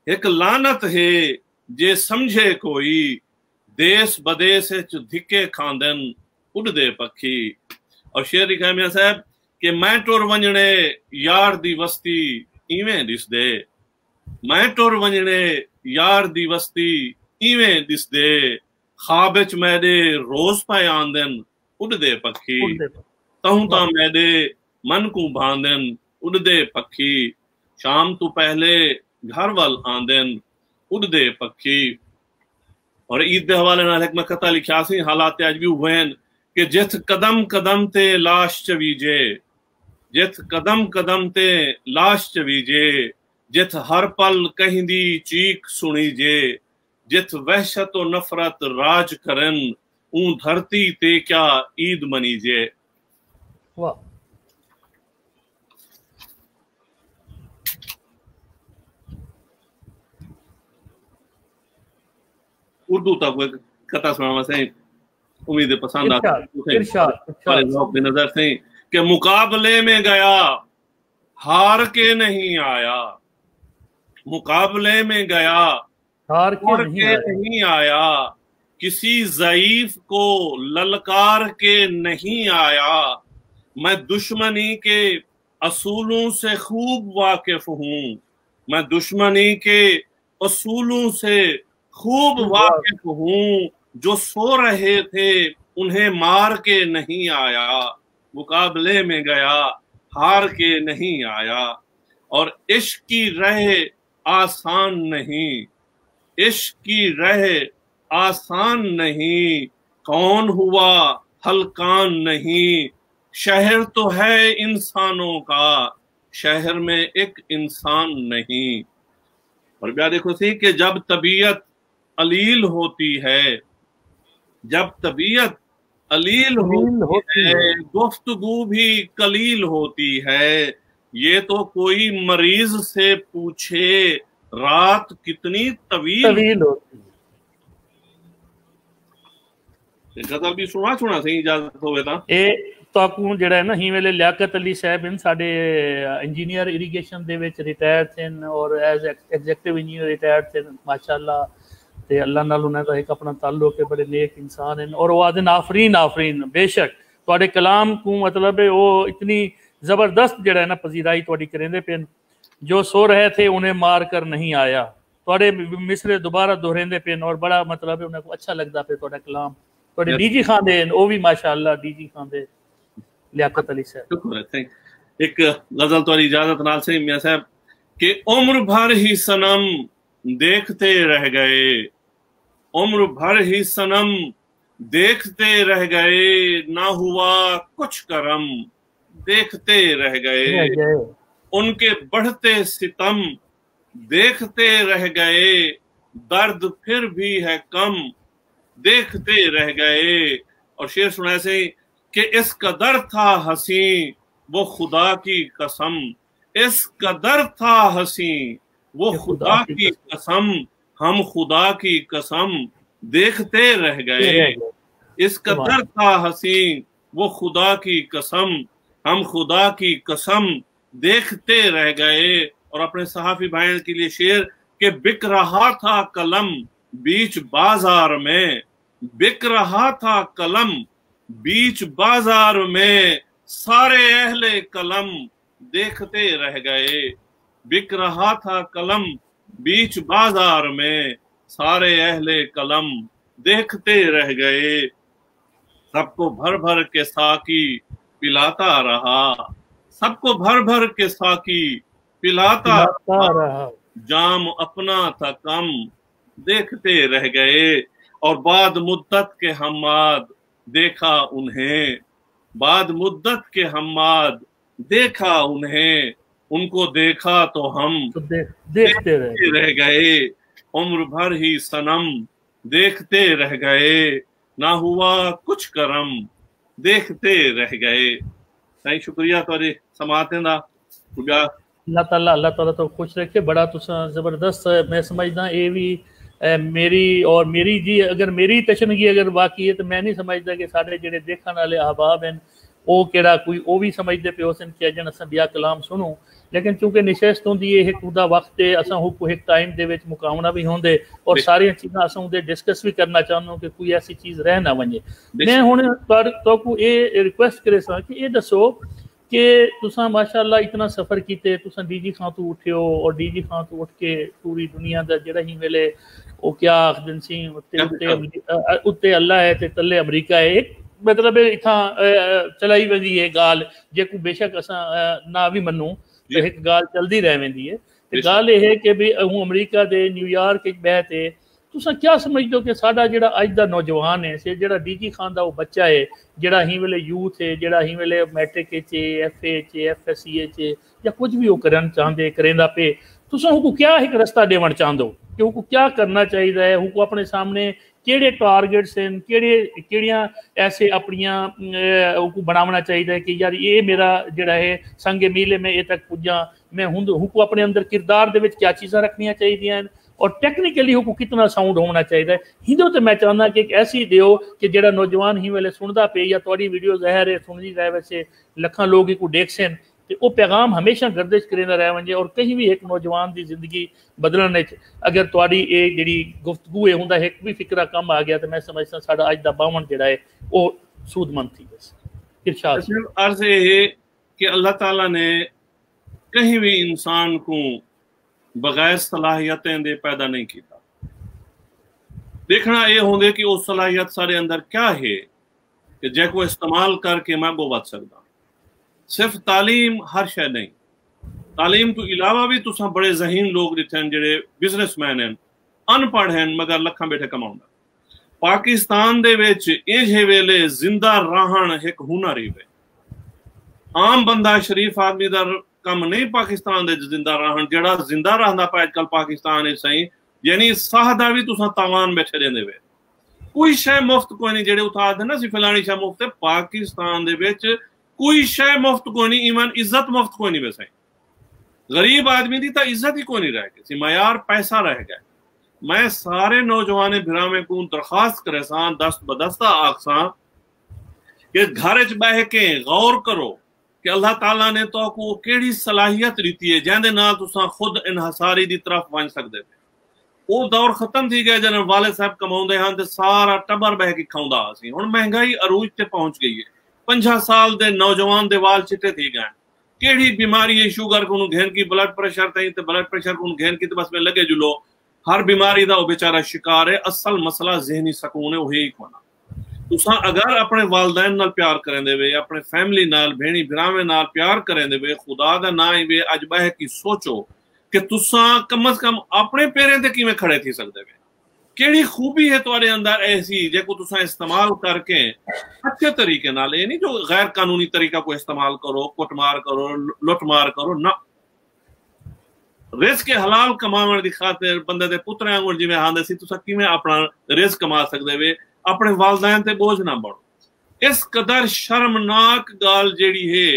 Speaker 2: एक लानत है जे समझे कोई, देश बदेश धिके खांदन उड़दे पक्षी। और शेर लिखा है साहब कि मैं टुर वंजने यार दी वस्ती इवें दिस दे, मैं टुर वंजने यार दी वस्ती इवें दिस दे, ख्वाब च मेरे रोज पाए आंदन उड़दे पक्षी, तहूं ता मेरे मन को भांदन उड़दे पक्षी, शाम तू पहले घर वाल आंदन उड़दे पक्षी। और ईद के हवाले नाल एक मैं कथा लिखा सी हालात अज भी हुए हैं कि जिथ कदम कदम ते लाश चवीजे, जिथ कदम कदम ते लाश चवीजे, जिथ हर पल कहिंदी चीख सुनीजे, जिथ वहशत और नफरत राज करन ऊं धरती ते क्या ईद मनीजे।
Speaker 3: वाह
Speaker 2: उर्दू तक कथा सुनावा सही, उम्मीद है पसंद आता है नजर से कि मुकाबले में गया हार के नहीं आया, मुकाबले में गया हार के नहीं आया, किसी ज़ईफ को ललकार के नहीं आया, मैं दुश्मनी के असूलों से खूब वाकिफ हूँ, मैं दुश्मनी के असूलों से खूब वाकिफ हूँ, जो सो रहे थे उन्हें मार के नहीं आया, मुकाबले में गया हार के नहीं आया। और इश्क की राह आसान नहीं, इश्क की राह आसान नहीं, कौन हुआ हलकान नहीं, शहर तो है इंसानों का, शहर में एक इंसान नहीं। और क्या देखो सी कि जब तबीयत अलील होती है, जब तबीयत अलील होती है, गुफ्तगू भी कलील होती है, ये तो कोई मरीज से पूछे रात कितनी तवील होती है। गजल भी सुना सही इजाजत होवे तां
Speaker 3: ताकू जिहड़ा है ना ही वेले लियाकत अली साहब इन साडे इंजीनियर इरीगेशन दे विच रिटायर्ड थे और एज एग्जीक्यूटिव इंजीनियर रिटायर्ड थे माशाअल्लाह, ते अल्लाह नाल उन्हां दा एक अपना ताल्लुक है, बड़े नेक इंसान हैं और वो आदन आफरीन आफरीन। बेशक तुहाडे कलाम को मतलब है वो इतनी जबरदस्त जिहड़ा है ना पजीराई तुहाडी करेंदे पेन, जो सो रहे थे उन्हें मार कर नहीं आया, तुहाडे मिसरे दोबारा दोहरेंदे पेन और बड़ा मतलब है उन्हें को अच्छा लगदा पे तुहाडा कलाम। तुहाडे डीजी खान दे वो भी माशाअल्लाह डीजी खान दे लियाकत अली साहब।
Speaker 2: एक गजल तुहाडी इजाजत नाल से मियां साहब कि उम्र भर ही सनम देखते रह गए, उम्र भर ही सनम देखते रह गए, ना हुआ कुछ करम देखते रह गए, उनके बढ़ते सितम देखते रह गए, दर्द फिर भी है कम देखते रह गए। और शेर सुनाए से कि इस कदर था हंसी वो खुदा की कसम, इस कदर था हंसी वो खुदा की कसम, हम खुदा की कसम देखते रह गए, इस कदर था हंसी वो खुदा की कसम, हम खुदा की कसम देखते रह गए। और अपने सहाफी भाइयों के लिए शेर कि बिक रहा था कलम बीच बाजार में, बिक रहा था कलम बीच बाजार में, सारे अहले कलम देखते रह गए, बिक रहा था कलम बीच बाजार में, सारे अहले कलम देखते रह गए, सबको भर भर के साकी पिलाता रहा, सबको भर भर के साकी पिलाता रहा, जाम अपना था कम देखते रह गए। और बाद मुद्दत के हम्माद देखा उन्हें, बाद मुद्दत के हम्माद देखा उन्हें, उनको देखा तो हम देखते रह गए, उम्र भर ही सनम देखते रह गए, ना हुआ कुछ करम देखते रह गए। सही शुक्रिया तुहाडे समातें दा।
Speaker 3: अल्लाह ताला तो खुश रखे, बड़ा तुसा जबरदस्त। मैं समझदा ये भी मेरी और मेरी जी अगर मेरी तशनगी अगर बाकी है तो मैं नहीं समझदा कि साढ़े जेडे देखने वाले अहबाब हैं वो केड़ा कोई वो भी समझते पे उस कि अजन अस बिया कलाम सुनो, लेकिन चूंकि निशस्त होंदी है एक उदा वक्त है असा हु एक टाइम दे विच मुकावना भी होंदे और सारी चीज़ां असा उदे डिस्कस भी करना चाहूँ कि कोई ऐसी चीज़ रह ना वने। मैं हुण तो ये रिक्वेस्ट करे सा कि ये दसो कि तुसा माशाअल्लाह इतना सफ़र किते, तुसा डीजी खां तो उठियो और डीजी खां तो उठ के पूरी दुनिया दा जेड़ा ही वेले वो क्या आखदन सी उत्ते अल्लाह है ते तले अमरीका है, एक मतलब इथा चलाई वेंदी है गाल जेको बेशक असा ना भी मनु तो एक गाल चलती रह वेंदी है। ते गाल ये है कि भी हूँ अमरीका दे न्यूयॉर्क बहते तुसा क्या समझदो कि साडा जेड़ा अज दा नौजवान है से जेड़ा डीजी खान दा वो बच्चा है जेड़ा ही वेले यूथ है जेड़ा ही वेले मैट्रिक च FA च FSCA च या कुछ भी वो करन चाहते करेंदा पे, तुसा उनको क्या एक रास्ता देवण चाहदो कि उनको क्या करना चाहिए है, उनको अपने सामने ਕਿਹੜੇ ਟਾਰਗੇਟਸ ਹਨ, ਕਿਹੜੀਆਂ ਐਸੇ ਆਪਣੀਆਂ ਬਣਾਉਣਾ ਚਾਹੀਦਾ ਹੈ ਕਿ ਯਾਰ ਇਹ ਮੇਰਾ ਜਿਹੜਾ ਹੈ ਸੰਗੇ ਮੀਲੇ ਮੈਂ ਇਹ ਤੱਕ ਪੁੱਜਾਂ, ਮੈਂ ਹੁਕੂ ਆਪਣੇ ਅੰਦਰ ਕਿਰਦਾਰ ਦੇ ਵਿੱਚ ਕਿਆ ਚੀਜ਼ਾਂ ਰੱਖਣੀਆਂ ਚਾਹੀਦੀਆਂ ਹਨ, और टेक्निकली हुकू कितना साउंड होना चाहिए। हिंदू तो मैं चाहना कि एक ऐसी दियो कि जेड़ा नौजवान ही वेले सुनता पे या थोड़ी वीडियो ज़ाहिर है सुननी रहे, वैसे लखा लोग ही को देख सन तो वो पैगाम हमेशा गर्दिश करेंदा रह वजे। और कहीं भी एक नौजवान की जिंदगी बदलने अगर थोड़ी ये जी गुफ्तगू है होंदा एक भी फिक्रा कम आ गया तो मैं समझता साडा अज दा बावन जिहड़ा है वो सूदमंद थी। बस इरशाद
Speaker 2: अर्ज़ है कि अल्लाह ताला ने कहीं भी इंसान को बगैर सलाहियतें दे पैदा नहीं किया। देखना ये होंगे कि वो सलाहियत सारे अंदर क्या है कि जैको इस्तेमाल करके मैं वो बच सकता। सिर्फ तालीम हर शय नहीं, तालीम तो इलावा भी तुसा बड़े जहीन लोग दिखे हैं जेडे बिजनेसमैन हैं, अनपढ़ हैं मगर लखा बैठे कमाउंदा। पाकिस्तान दे विच इह वेले जिंदा रहन एक हुनर ही वे। आम बंदा शरीफ आदमी दा कम नहीं पाकिस्तान दे जिंदा रहन, जेड़ा जिंदा रहंदा पा अजकल पाकिस्तान इच सही यानी साह दा भी तुसा तावान बैठे रहंदे वे। कोई शय मुफ्त कोई नहीं, जेड़े उठा दे ना सी फलानी शय मुफ्त है, पाकिस्तान दे विच कोई शय मुफ्त कोई नहीं, ईवन इज्जत मुफ्त कोई नहीं वे सही। गरीब आदमी दी तां इज्जत ही कोई नहीं रह गई सी, मयार पैसा रह गया। मैं सारे नौजवान भिरावे को दरखास्त करे सा दस्त बदस्ता आखसा कि घर च बह के गौर करो कि अल्लाह ताला ने तो को केड़ी सलाहियत दी है जिंदे नाल तुसां खुद इनहसारी दी तरफ वन सकदे। वो दौर खत्म थी गया जन वाले साहब कमाउंदे हन ते सारा टबर बह के खाउंदा सी। हुण महंगाई अरूज ते पहुंच गई है, 50 साल दे नौजवान दे वाल चिट्टे थी गए। केड़ी बीमारी है, शुगर को घेन की, ब्लड प्रेशर तई ते ब्लड प्रेशर को घेन की, तो बस में लगे जुलो हर बीमारी दा वो बेचारा शिकार है। असल मसला ज़हनी सकून है, वो ही कोना। तुसा अगर अपने वालदैन नाल प्यार करेंदे वे, अपने फैमिली नाल भेणी भरावे नाल प्यार करेंदे वे, खुदा दा ना ही वे अज बह की सोचो कि तुसा कम अज कम अपने पैरें ते किवें खड़े थी सकदे वे। केड़ी खूबी है तुहाडे अंदर ऐसी जेको तुसा इस्तेमाल करके अच्छे तरीके नाल, ये नहीं जो गैर कानूनी तरीका को इस्तेमाल करो, कुटमार करो, लुटमार करो ना। रिस्क हलाल कमावन दी खातिर बंदे दे पुत्तरां वांगू जिवें आंदे सी तुसा किवें अपना रिस्क कमा सकदे वे, अपने वालदैन ते बोझ ना बनो। इस कदर शर्मनाक गाल जेड़ी है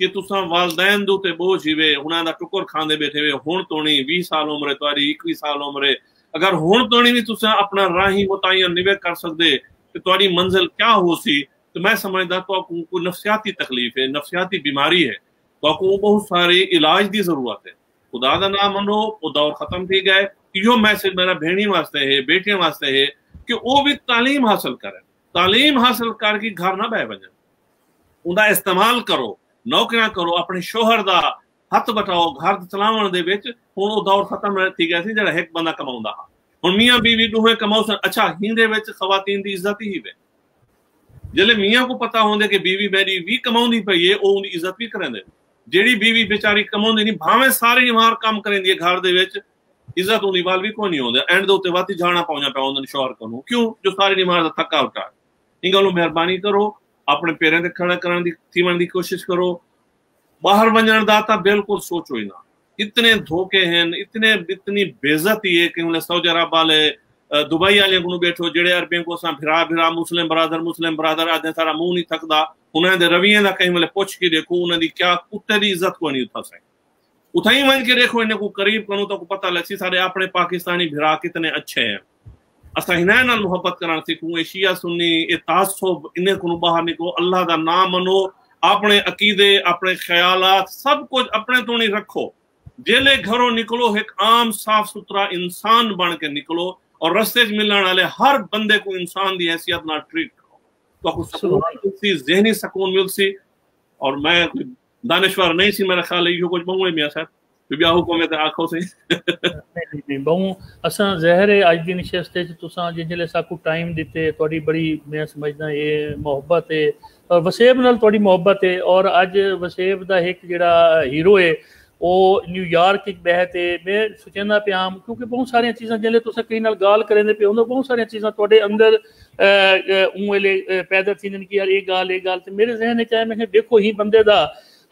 Speaker 2: कि तुसा वालदैन दे उत्ते बोझ ही वे, उन्हां दा टुकर खांदे बैठे वे। हुण तो नहीं 20 साल उम्र है तुहाडी, 21 साल उम्र है, अगर हुण तो नहीं भी तुसा अपना राही मुतयन निवे कर सकदे कि तुहाडी मंजिल क्या हो सी, तो मैं समझदा तो कोई नफसियाती तकलीफ है, नफसियाती बीमारी है, तो बहुत सारे इलाज की जरूरत है। खुदा दा नाम मनो, वो दौर खत्म थी गए। इहो मैसेज मेरा भेणी वास्ते है, बेटियां वास्ते है कि वो भी तालीम हासिल करें, तालीम हासिल करके घर ना बह वजन, उनका इस्तेमाल करो, नौकरियां करो, अपने शोहर दा हथ बटाओ घर चलावन दे विच। हुण वो दौर खत्म थी गया सी जिहड़ा एक बंदा कमाउंदा हा। हुण मियां बीवी दोवें कमाओ सन। अच्छा हिंदे विच खवातीन दी इज्जत ही वे, जिहले मियां को पता होंदे कि बीवी मेरी भी कमाउंदी पई है, वो उनकी इज्जत भी करेंदे। जेड़ी बीवी बेचारी कमाउंदी नहीं, भावें सारी मार काम करेंदी है घर दे विच, इज्जत उनकी वाल भी कोई नहीं होंदे। एंड दे उत्ते वाती जाना पौना पिया उन्हें शोहर को, क्यों जो सारी मार दा थका उठा। इन गल्लों मेहरबानी करो, अपने पैरें ते खड़ा करन दी थीवण दी कोशिश करो। बाहर वंजण दा तां बिल्कुल सोचो ही ना। इतने धोखे हैं, इतनी बेइज्जती है कि सऊदी अरब वाले दुबई वाले को बैठो जेड़े अरबियों को फिरा फिरा मुस्लिम बरादर आदे सारा मुंह नहीं थकदा। उन्हें दे रविये दा कहीं वाले पुछ के देखो, उन्हें दी क्या कुत्ते दी इज्जत को नहीं उठा सके। उठाई वन के देखो, इन्हें को करीब करूं तो पता लगी सारे अपने पाकिस्तानी भिरा कितने अच्छे हैं। असा इन्हें नाल मोहब्बत करना सीखूं। ए शिया सुन्नी ए तासुब इन्हें को बाहर निकलो, अल्लाह दा नाम मनो, अपने अकीदे अपने ख्यालात सब कुछ अपने तो नहीं रखो। जेले घरों निकलो एक आम साफ सुथरा इंसान बन के निकलो और रस्ते मिलने वाले हर बंदे को इंसान की हैसियत ना ट्रीट करो, तो आपको सुकून मिलसी, जहनी सुकून मिलसी। और मैं दानिश्वर नहीं सी, मेरा ख्याल है यो कुछ बहु मियां साहब बिया हुक्म में आखो से
Speaker 3: नहीं बहु असा ज़ाहिर है अज की नशस्त तुसा जिसले साकू टाइम दिते थोड़ी बड़ी मैं समझदा ये मोहब्बत है और वसेब नाल थोड़ी मोहब्बत है। और अज वसेब दा एक जिहड़ा हीरो है वो न्यूयॉर्क बहत है। मैं सोचना पिया क्योंकि बहुत सारिया चीज़ा जिसले तुस कई नाल गाल करेंदे पे होंदे बहुत सारिया चीज़ा तुहाडे अंदर वेले पैदा थींदन कि यार ये गाल ते मेरे जहन च आया। मैं देखो ही बंदे दा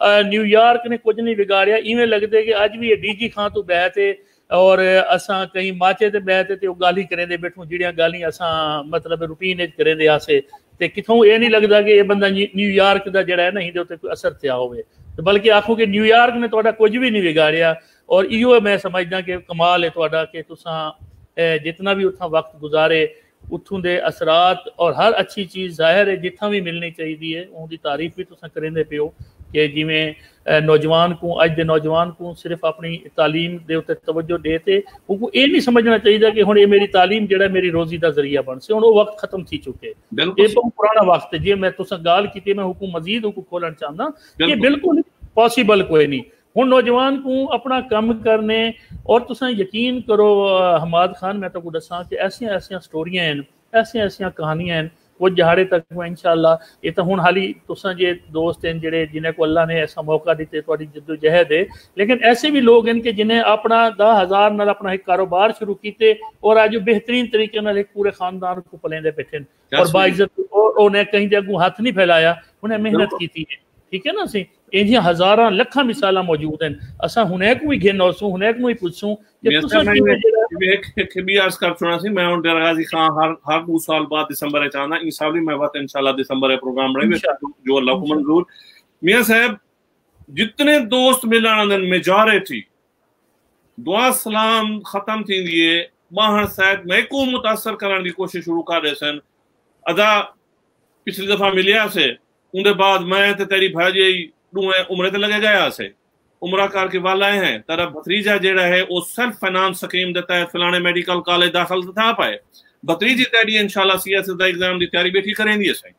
Speaker 3: न्यूयॉर्क ने कुछ नहीं बिगाड़िया। इवें लगदे कि अज भी ये डीजी खां तो बैठ है और असां कहीं माचे ते बैठे ते गाली करेंदे बैठूं जिहड़ियां गाली असां मतलब रूटीन करेंदे आसे ते किथों ये नहीं लगता कि ये बंदा न्यूयॉर्क का जिहड़ा है ना इहदे उत्ते कोई असर थिया होवे, तो बल्कि आखो कि न्यूयॉर्क ने तुहाडा कुछ भी नहीं बिगाड़िया। और इहो मैं समझदा कि कमाल है तुहाडा कि तुसां जितना भी उत्थां वक्त गुजारे उत्थों दे असरात और हर अच्छी चीज़ जाहिर है जितना भी मिलनी चाहिए है उनकी तारीफ भी तुसां करेंदे पियो कि जिमें नौजवान को अज दे नौजवान को सिर्फ अपनी तालीम दे उत्ते तवज्जो दे ते उनको ये नहीं समझना चाहिए कि हुण ये मेरी तालीम जिहड़ा मेरी रोजी का जरिया बन से, हुण वो वक्त खत्म थी चुके, ये बहुत पुराना वक्त है। जे मैं तुसां गाल की मैं हुकूम मजीद हुकूम खोलना चाहता कि बिल्कुल पॉसिबल कोई नहीं। हुण नौजवान को अपना कम करने और तुसां यकीन करो हमाद खान मैं तो दसा कि ऐसियां ऐसियां स्टोरियां हैं, ऐसियां ऐसियां कहानियां हैं वो जहाड़े तक मैं इंशाअल्लाह ये तो हुण हाली तुसां जे दोस्त हैं जिहड़े जिन्हें को अल्लाह ने ऐसा मौका दिते तुहाडी जद्दोजहद है, लेकिन ऐसे भी लोग हैं कि जिन्हें अपना 10,000 नाल अपना एक कारोबार शुरू किए और आज बेहतरीन तरीके नाल एक पूरे खानदान को पलेंदे बैठे और बाइज्जत और उन्हें कहीं दे अगू हाथ नहीं फैलाया, उन्हें मेहनत की है। ठीक है ना सी इंजियां हज़ारां लखां मिसालां मौजूद हैं। असां हुने को भी गिनोसूं हुने को भी पुछसूं कि तुसां
Speaker 2: एक भी अर्ज कर छोड़ा सी मैं और डरगाजी खान हर 2 साल बाद दिसंबर चाहना इन साल भी मैं वक्त इंशाल्लाह दिसंबर प्रोग्राम रहे जो अल्लाह को मंजूर। मियां साहब जितने दोस्त मिलण मेजॉरिटी दुआ सलाम खत्म थी दिए माहर शायद मैं को मुतासर करने की कोशिश शुरू कर रहे सन अदा पिछली दफा मिलिया से उनके बाद मैं ते तेरी भाजी उम्र ते लगे गया से उम्र करके वाला हैं तेरा भतीजा जेड़ा है वो सेल्फ फाइनेंस स्कीम देता है फलाने मेडिकल कॉलेज दाखिल था पाए भतीजी तेरी इंशाल्लाह सीएसई दा एग्जाम दी तैयारी बैठी करेंदी है सही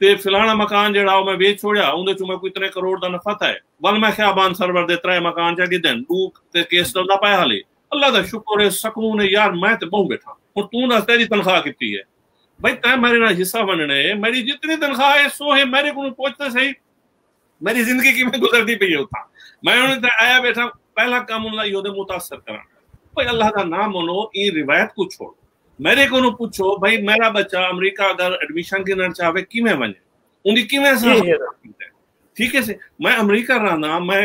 Speaker 2: ते फलाना मकान जेड़ा मैं बेच छोड़िया उनदे चो मैं कोई इतने करोड़ दा नफा है वल मैं ख्याबान सरवर दे 3 मकान चा गिदन दू ते केस चलदा पाया हाले अल्लाह दा शुक्र है सुकून है यार मैं ते बहु बैठा हुण तू दस तेरी तनख्वाह कितनी है भाई तै मेरे ना हिस्सा बनने मेरी जितनी तनख्वाह है सो है मेरे को पहुंचते सही मेरी जिंदगी की में गुजरती पई है था मैं उन्हें आया बैठा पहला काम उन्हें योदे मुतासर करा भाई अल्लाह का नाम मनो ये रिवायत को छोड़ मेरे को पूछो भाई मेरा बच्चा अमेरिका अगर एडमिशन करना चाहे किमें बने उनकी किमें ठीक है से मैं अमेरिका रहना मैं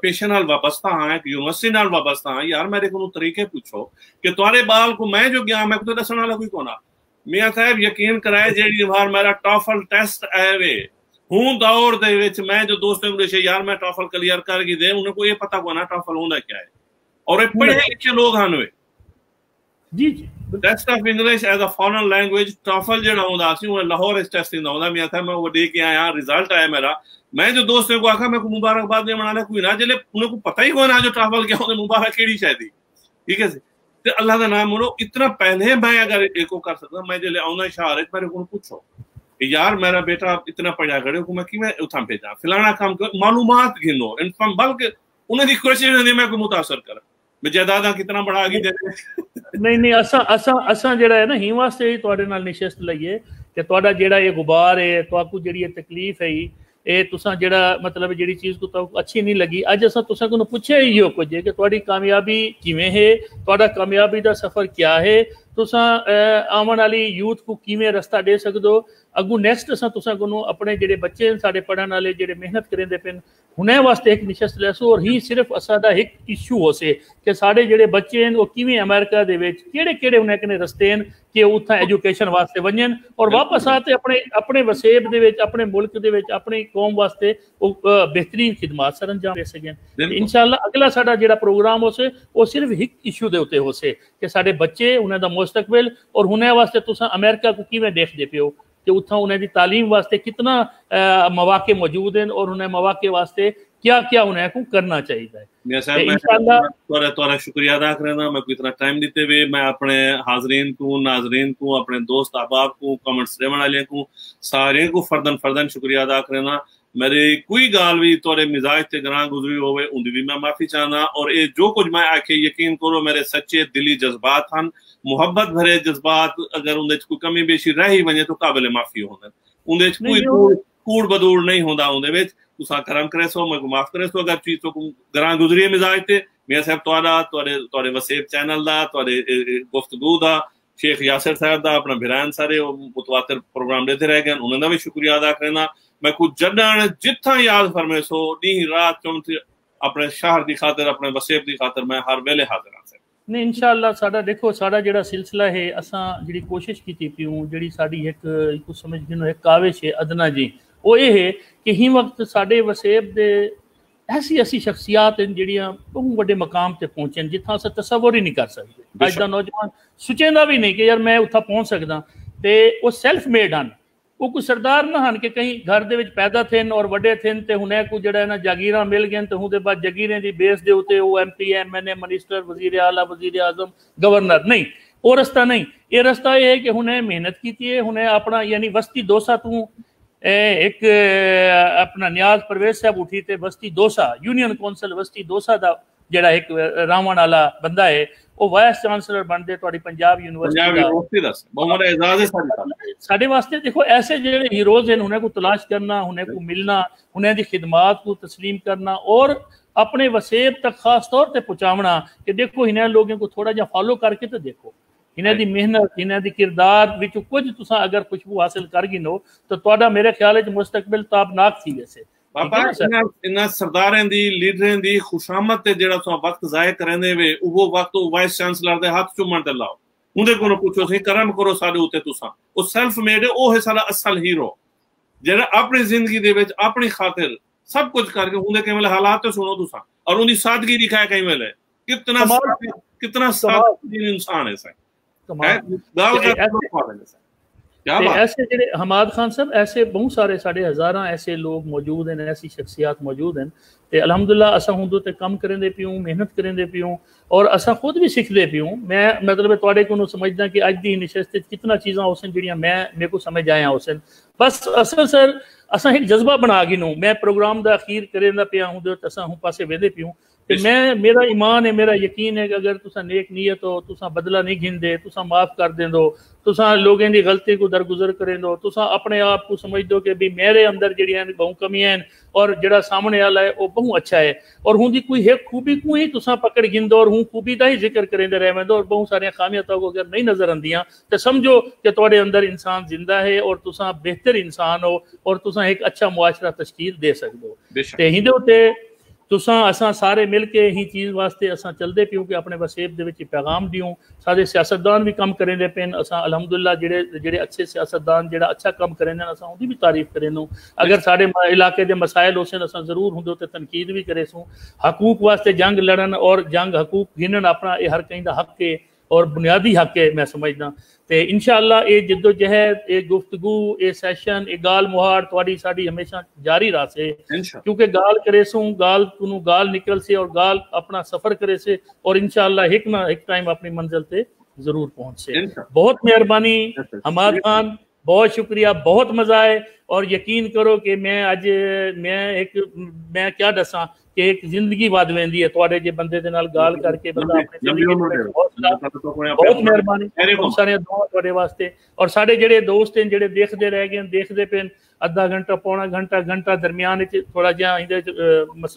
Speaker 2: पेशे नाल वाबस्ता हाँ एक यूनिवर्सिटी नाल वाबस्ता हाँ यार मेरे को तरीके पूछो कि तुम्हारे बाल को मैं जो गया मैं तो दसण वाला कोई कोना मियां साहब यकीन कराए जेडी बार मेरा टॉफल टेस्ट आए वे हूं दौर दे विच मैं जो दोस्तों को दसे यार मैं टॉफल क्लियर कर गई दे उन्हें को ये पता को ना टॉफल होंदा क्या है और ये पढ़े लिखे लोग हन वे
Speaker 3: जी
Speaker 2: test of English as a foreign language TOEFL जेड़ा होंदा सी वो लाहौर इस टेस्ट इंदा होंदा मियां साहब मैं वो दे के आया रिजल्ट आया मेरा मैं जो दोस्तों को आखा मैं को मुबारकबाद दे मना कोई ना जले उन्हें को पता ही कोई ना जो टॉफल क्या होंदा मुबारक केड़ी शायद ठीक है ते अल्लाह का नाम बोलो इतना पहले मैं अगर एको कर सकता मैं जले आउना शहर मेरे को पूछो यार मेरा बेटा इतना पढ़ा करे को मैं कि मैं उठा भेजा फलाना काम कर मालूमात गिनो इन्फॉर्म बल्कि उन्हें दी कोशिश नहीं मैं को मुतासर कर मैं जायदादा कितना बड़ा आगे दे
Speaker 3: नहीं असा जेड़ा है ना ही वास्ते ही तुहाडे नाल निशस्त लईए कि तुहाडा जेड़ा ये गुबार है तुहाकू जेड़ी ये तकलीफ है ये तुसां जेड़ा मतलब जेड़ी चीज़ को तुहाकू अच्छी नहीं लगी अज असां तुसां को पुछे ही हो कुछ कि तुहाडी कामयाबी किवें है तुहाडा कामयाबी दा सफ़र क्या है तुसां आवन वाली यूथ को किवें रस्ता दे सकदो अगू नैक्सट असां तुसां को अपने जेडे बच्चे साडे पढ़न वाले जेडे मेहनत करेंदे पिन हुने वास्ते एक निशस्त लैसो और ही सिर्फ असादा एक इशू हो से कि साडे जेडे बच्चे हैं वो किवें अमेरिका दे विच केड़े उन्हें कने रस्ते हैं कि उत्थां एजुकेशन वास्ते वजन और वापस आते अपने अपने वसेब दे विच अपने मुल्क दे विच अपनी कौम वास्ते बेहतरीन खिदमत सर अंजाम दे सकें। इंशाअल्लाह अगला साडा जेड़ा प्रोग्राम हो से वो सिर्फ एक इशू दे उत्ते हो से कि साडे बच्चे उन्हें दा मुस्तकबिल और हुने वास्ते तुसां अमेरिका को किवें देखदे पियो कि उत्थां उन्हें दी तालीम वास्ते कितना मौके मौजूद हैं और उन्हें मौके वास्ते क्या क्या उन्हें को करना चाहिए।
Speaker 2: इंशाअल्लाह शुक्रिया अदा करना मैं इतना टाइम देते हुए मैं अपने हाजरीन को नाजरीन को अपने दोस्त अहबाब को कमेंट्स देने वाले को सारे को फर्दन शुक्रिया अदा करना मेरे कोई गाल भी तोरे मिजाज से ग्रां गुजरी होवे उनकी भी मैं माफी चाहना और ये जो कुछ मैं आके यकीन करो मेरे सच्चे दिली जज्बात हन मुहब्बत भरे जज्बात अगर उनके कोई कमी बेशी रह ही वने तो काबिल माफी होंदन उनके कोई कूड़ बदूड़ नहीं होंदा उनके तुसा करम करे सो मैं माफ करे सो अगर चीज तो ग्रां गुजरी मिजाज ते मियां साहब तोरे वसेब चैनल दा तोरे गुफ्तगू दा शेख यासिर साहब दा अपना भिरान सारे मुतवातिर प्रोग्राम देते रह गए उन्होंने भी शुक्रिया अदा करना मैं कुछ जडण जिथा याद फरमे सो डी रात चुमती अपने शहर की खातर अपने वसेब की खातर मैं हर वेले हाजिर हाँ।
Speaker 3: नहीं इंशाअल्लाह साडा देखो साडा जिहड़ा सिलसिला है असां जिहड़ी कोशिश कीती पियूं जिहड़ी साडी एक समझ गिनो एक काविश है अदना जी वो ये है कि ही वक्त साडे वसेब दे ऐसी ऐसी शख्सियात हैं जिहड़ियां बहुत वड्डे मकाम ते पहुंचे जिथा अस तसव्वुर ही नहीं कर सकते। अज दा नौजवान सोचेंदा भी नहीं कि यार मैं उत्था पहुंच सकदा ते वो सेल्फ मेड हन वो कोई सरदार ना हन कि कहीं घर दे विच पैदा थे और वड्डे थे ते हुणे को जिहड़ा ना जागीरां मिल गए ते हुंदे बाद जागीरें दी बेस दे उत्ते वो MP MNA मिनिस्टर वजीर आला वजीर आजम गवर्नर नहीं वो रस्ता नहीं। ये रस्ता ये है कि हुणे मेहनत की है हुणे अपना यानी वस्ती दोसा तू एक अपना नियाज परवेज साहब उठी ते वस्ती दोसा यूनियन कौंसल वस्ती दोसा दा जिहड़ा एक रावण वाला बंदा है वो वाइस चांसलर बनते तुहाडी पंजाब यूनिवर्सिटी दा
Speaker 2: बहुत बड़ा एजाज है
Speaker 3: साडे वास्ते। देखो ऐसे जिहड़े हीरोज हैं उन्हें को तलाश करना उन्हें को मिलना उन्हें दी खिदमात को तस्लीम करना और अपने वसेब तक खास तौर पर पहुंचावना कि देखो इन्हें लोगों को थोड़ा जा फॉलो करके तो देखो इन्हें दी मेहनत इन्हें दी किरदार विच कुछ तुसा अगर खुशबू हासिल कर गिनो तो तुहाडा मेरे ख्याल च मुस्तकबिल ताबनाक थी वैसे
Speaker 2: बाबा इन्हां सरदारें दी लीडरें दी खुशामद ते जेड़ा तुसा वक्त जाया करंदे वे वो वक्त वाइस चांसलर दे हाथ चुमण ते लाओ उंदे कोलों पुछो सी करम करो साडे उत्ते तुसा ओ सेल्फ मेड है ओ है साडा असल हीरो जेड़ा अपनी जिंदगी दे विच अपनी खातिर सब कुछ करके उंदे केवल हालात तो सुनो तुसा और उनकी सादगी दिखाए कई वेले कितना सादा इंसान है
Speaker 3: ऐसे जेडे हमाद खान साहब ऐसे बहुत सारे साढ़े हज़ारा ऐसे लोग मौजूद हैं ऐसी शख्सियात मौजूद हैं ते अल्हम्दुलिल्लाह असा हुंदे ते कम करेंदे पियूं मेहनत करेंदे पियूं और असा खुद भी सीखते पियूं। मैं मतलब तुहाडे कोलों समझदा कि अज दी नशस्त कितना चीज़ां होसन जिहड़ियां मैं मेरे को समझ आया होसन बस असल सर असा एक जज्बा बना गिनूं मैं प्रोग्राम दा अखीर करेंदा पिया हुंदे ते असा हूं पासे वेंदे पियूं ते मैं मेरा ईमान है मेरा यकीन है कि अगर तुसा नेक नीयत हो तुसा बदला नहीं घिंदे तुसा माफ कर देंदो तुसा लोगों की गलती को दरगुजर करें दो तुसा अपने आप को समझ दो कि भी मेरे अंदर जड़ियां बहुत कमियां हैं और जड़ा सामने वाला है वो बहुत अच्छा है और हुंदी कोई एक खूबी को ही तुसा पकड़ गिंदो और हूँ खूबी का ही जिक्र करेंदे रह वेंदो और बहुत सारिया खामियां को अगर नहीं नजर आंदियां तो समझो कि तुहाडे अंदर इंसान जिंदा है और तुसा बेहतर इंसान हो और तुसा एक अच्छा मुआशरा तश्कील दे सकते हो ते हिंदे उत्ते तुसा असा सारे मिल के ही चीज़ वास्ते असा चलते पियूं कि अपने वसेब दे विच पैगाम दियूं सारे सियासतदान भी कम करेंदे पेन असा अल्हम्दुलिल्लाह जेड़े अच्छे सियासतदान जेड़ा अच्छा कम करेंदे असा उनकी भी तारीफ करें अगर सारे इलाके दे मसाइल होसन असा जरूर हुंदे ते तनकीद भी करेसूं हकूक वास्ते जंग लड़न और जंग हकूक गिनन अपना ये हर कहीं दा हक है और बुनियादी हक है मैं समझदा ते इंशाअल्लाह ये जिद्दोजहद ये गुफ्तगू ये सैशन ये गाल मुहार तुहाडी साडी हमेशा जारी रहे क्योंकि गाल करे सू गाल तू गाल निकल से और गाल अपना सफर करे से और इंशाअल्लाह एक ना एक टाइम अपनी मंजिल पे जरूर पहुंच से। बहुत मेहरबानी हमाद खान बहुत शुक्रिया बहुत मजा आए और यकीन करो कि मैं क्या दसा कि एक जिंदगी बाद वेंदी है तुहाडे जे बंदे दे नाल गाल करके बंदा अपने बहुत मेहरबानी बहुत सारे दुआ तुहाडे वास्ते और साडे जेडे दोस्त हैं जेडे देखदे रह गए देखदे पेन आधा घंटा पौना घंटा दरमियान थोड़ा जिहा इंदे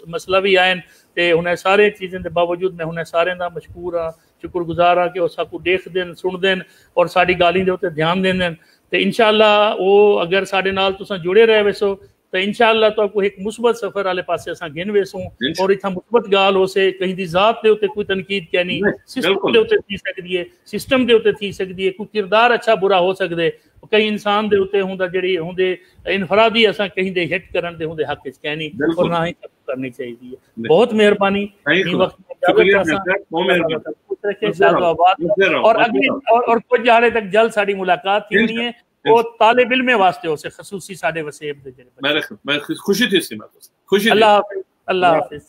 Speaker 3: मसला भी आए ते उन्हें सारे चीज़ें के बावजूद मैं उन्हें सारे का मशकूर हाँ शुक्रगुजार हाँ कि वह सबको देखते सुनते और साड़ी गाली के उत्ते ध्यान देंदे तो इंशाअल्लाह वो अगर साडे नाल तुसां जुड़े रहे वैसो तो इंशाअल्लाह तो कोई एक मुस्बत सफर वाले पासे असां गिन वेसूं और इत्थां मुस्बत गाल हो से कहीं दी जात दे उत्ते कोई तनकीद कहनी सिस्टम दे उत्ते थी सकदी है सिस्टम दे उत्ते थी सकदी है कोई किरदार अच्छा बुरा हो सकदे कई इंसान दे उत्ते हुंदा जेड़ी हुंदे इनफरादी असां कहीं दे हिट करन दे हुंदे हक च कहनी और ना ही करनी चाहिए। बहुत मेहरबानी और अगली और कुछ हाले तक जल्द साडी मुलाकात थी है वो तालिब इल्म वास्ते हो से खसूसी साडे वसेब दे मैं खुशी थी इससे मैं खुशी। अल्लाह हाफिज।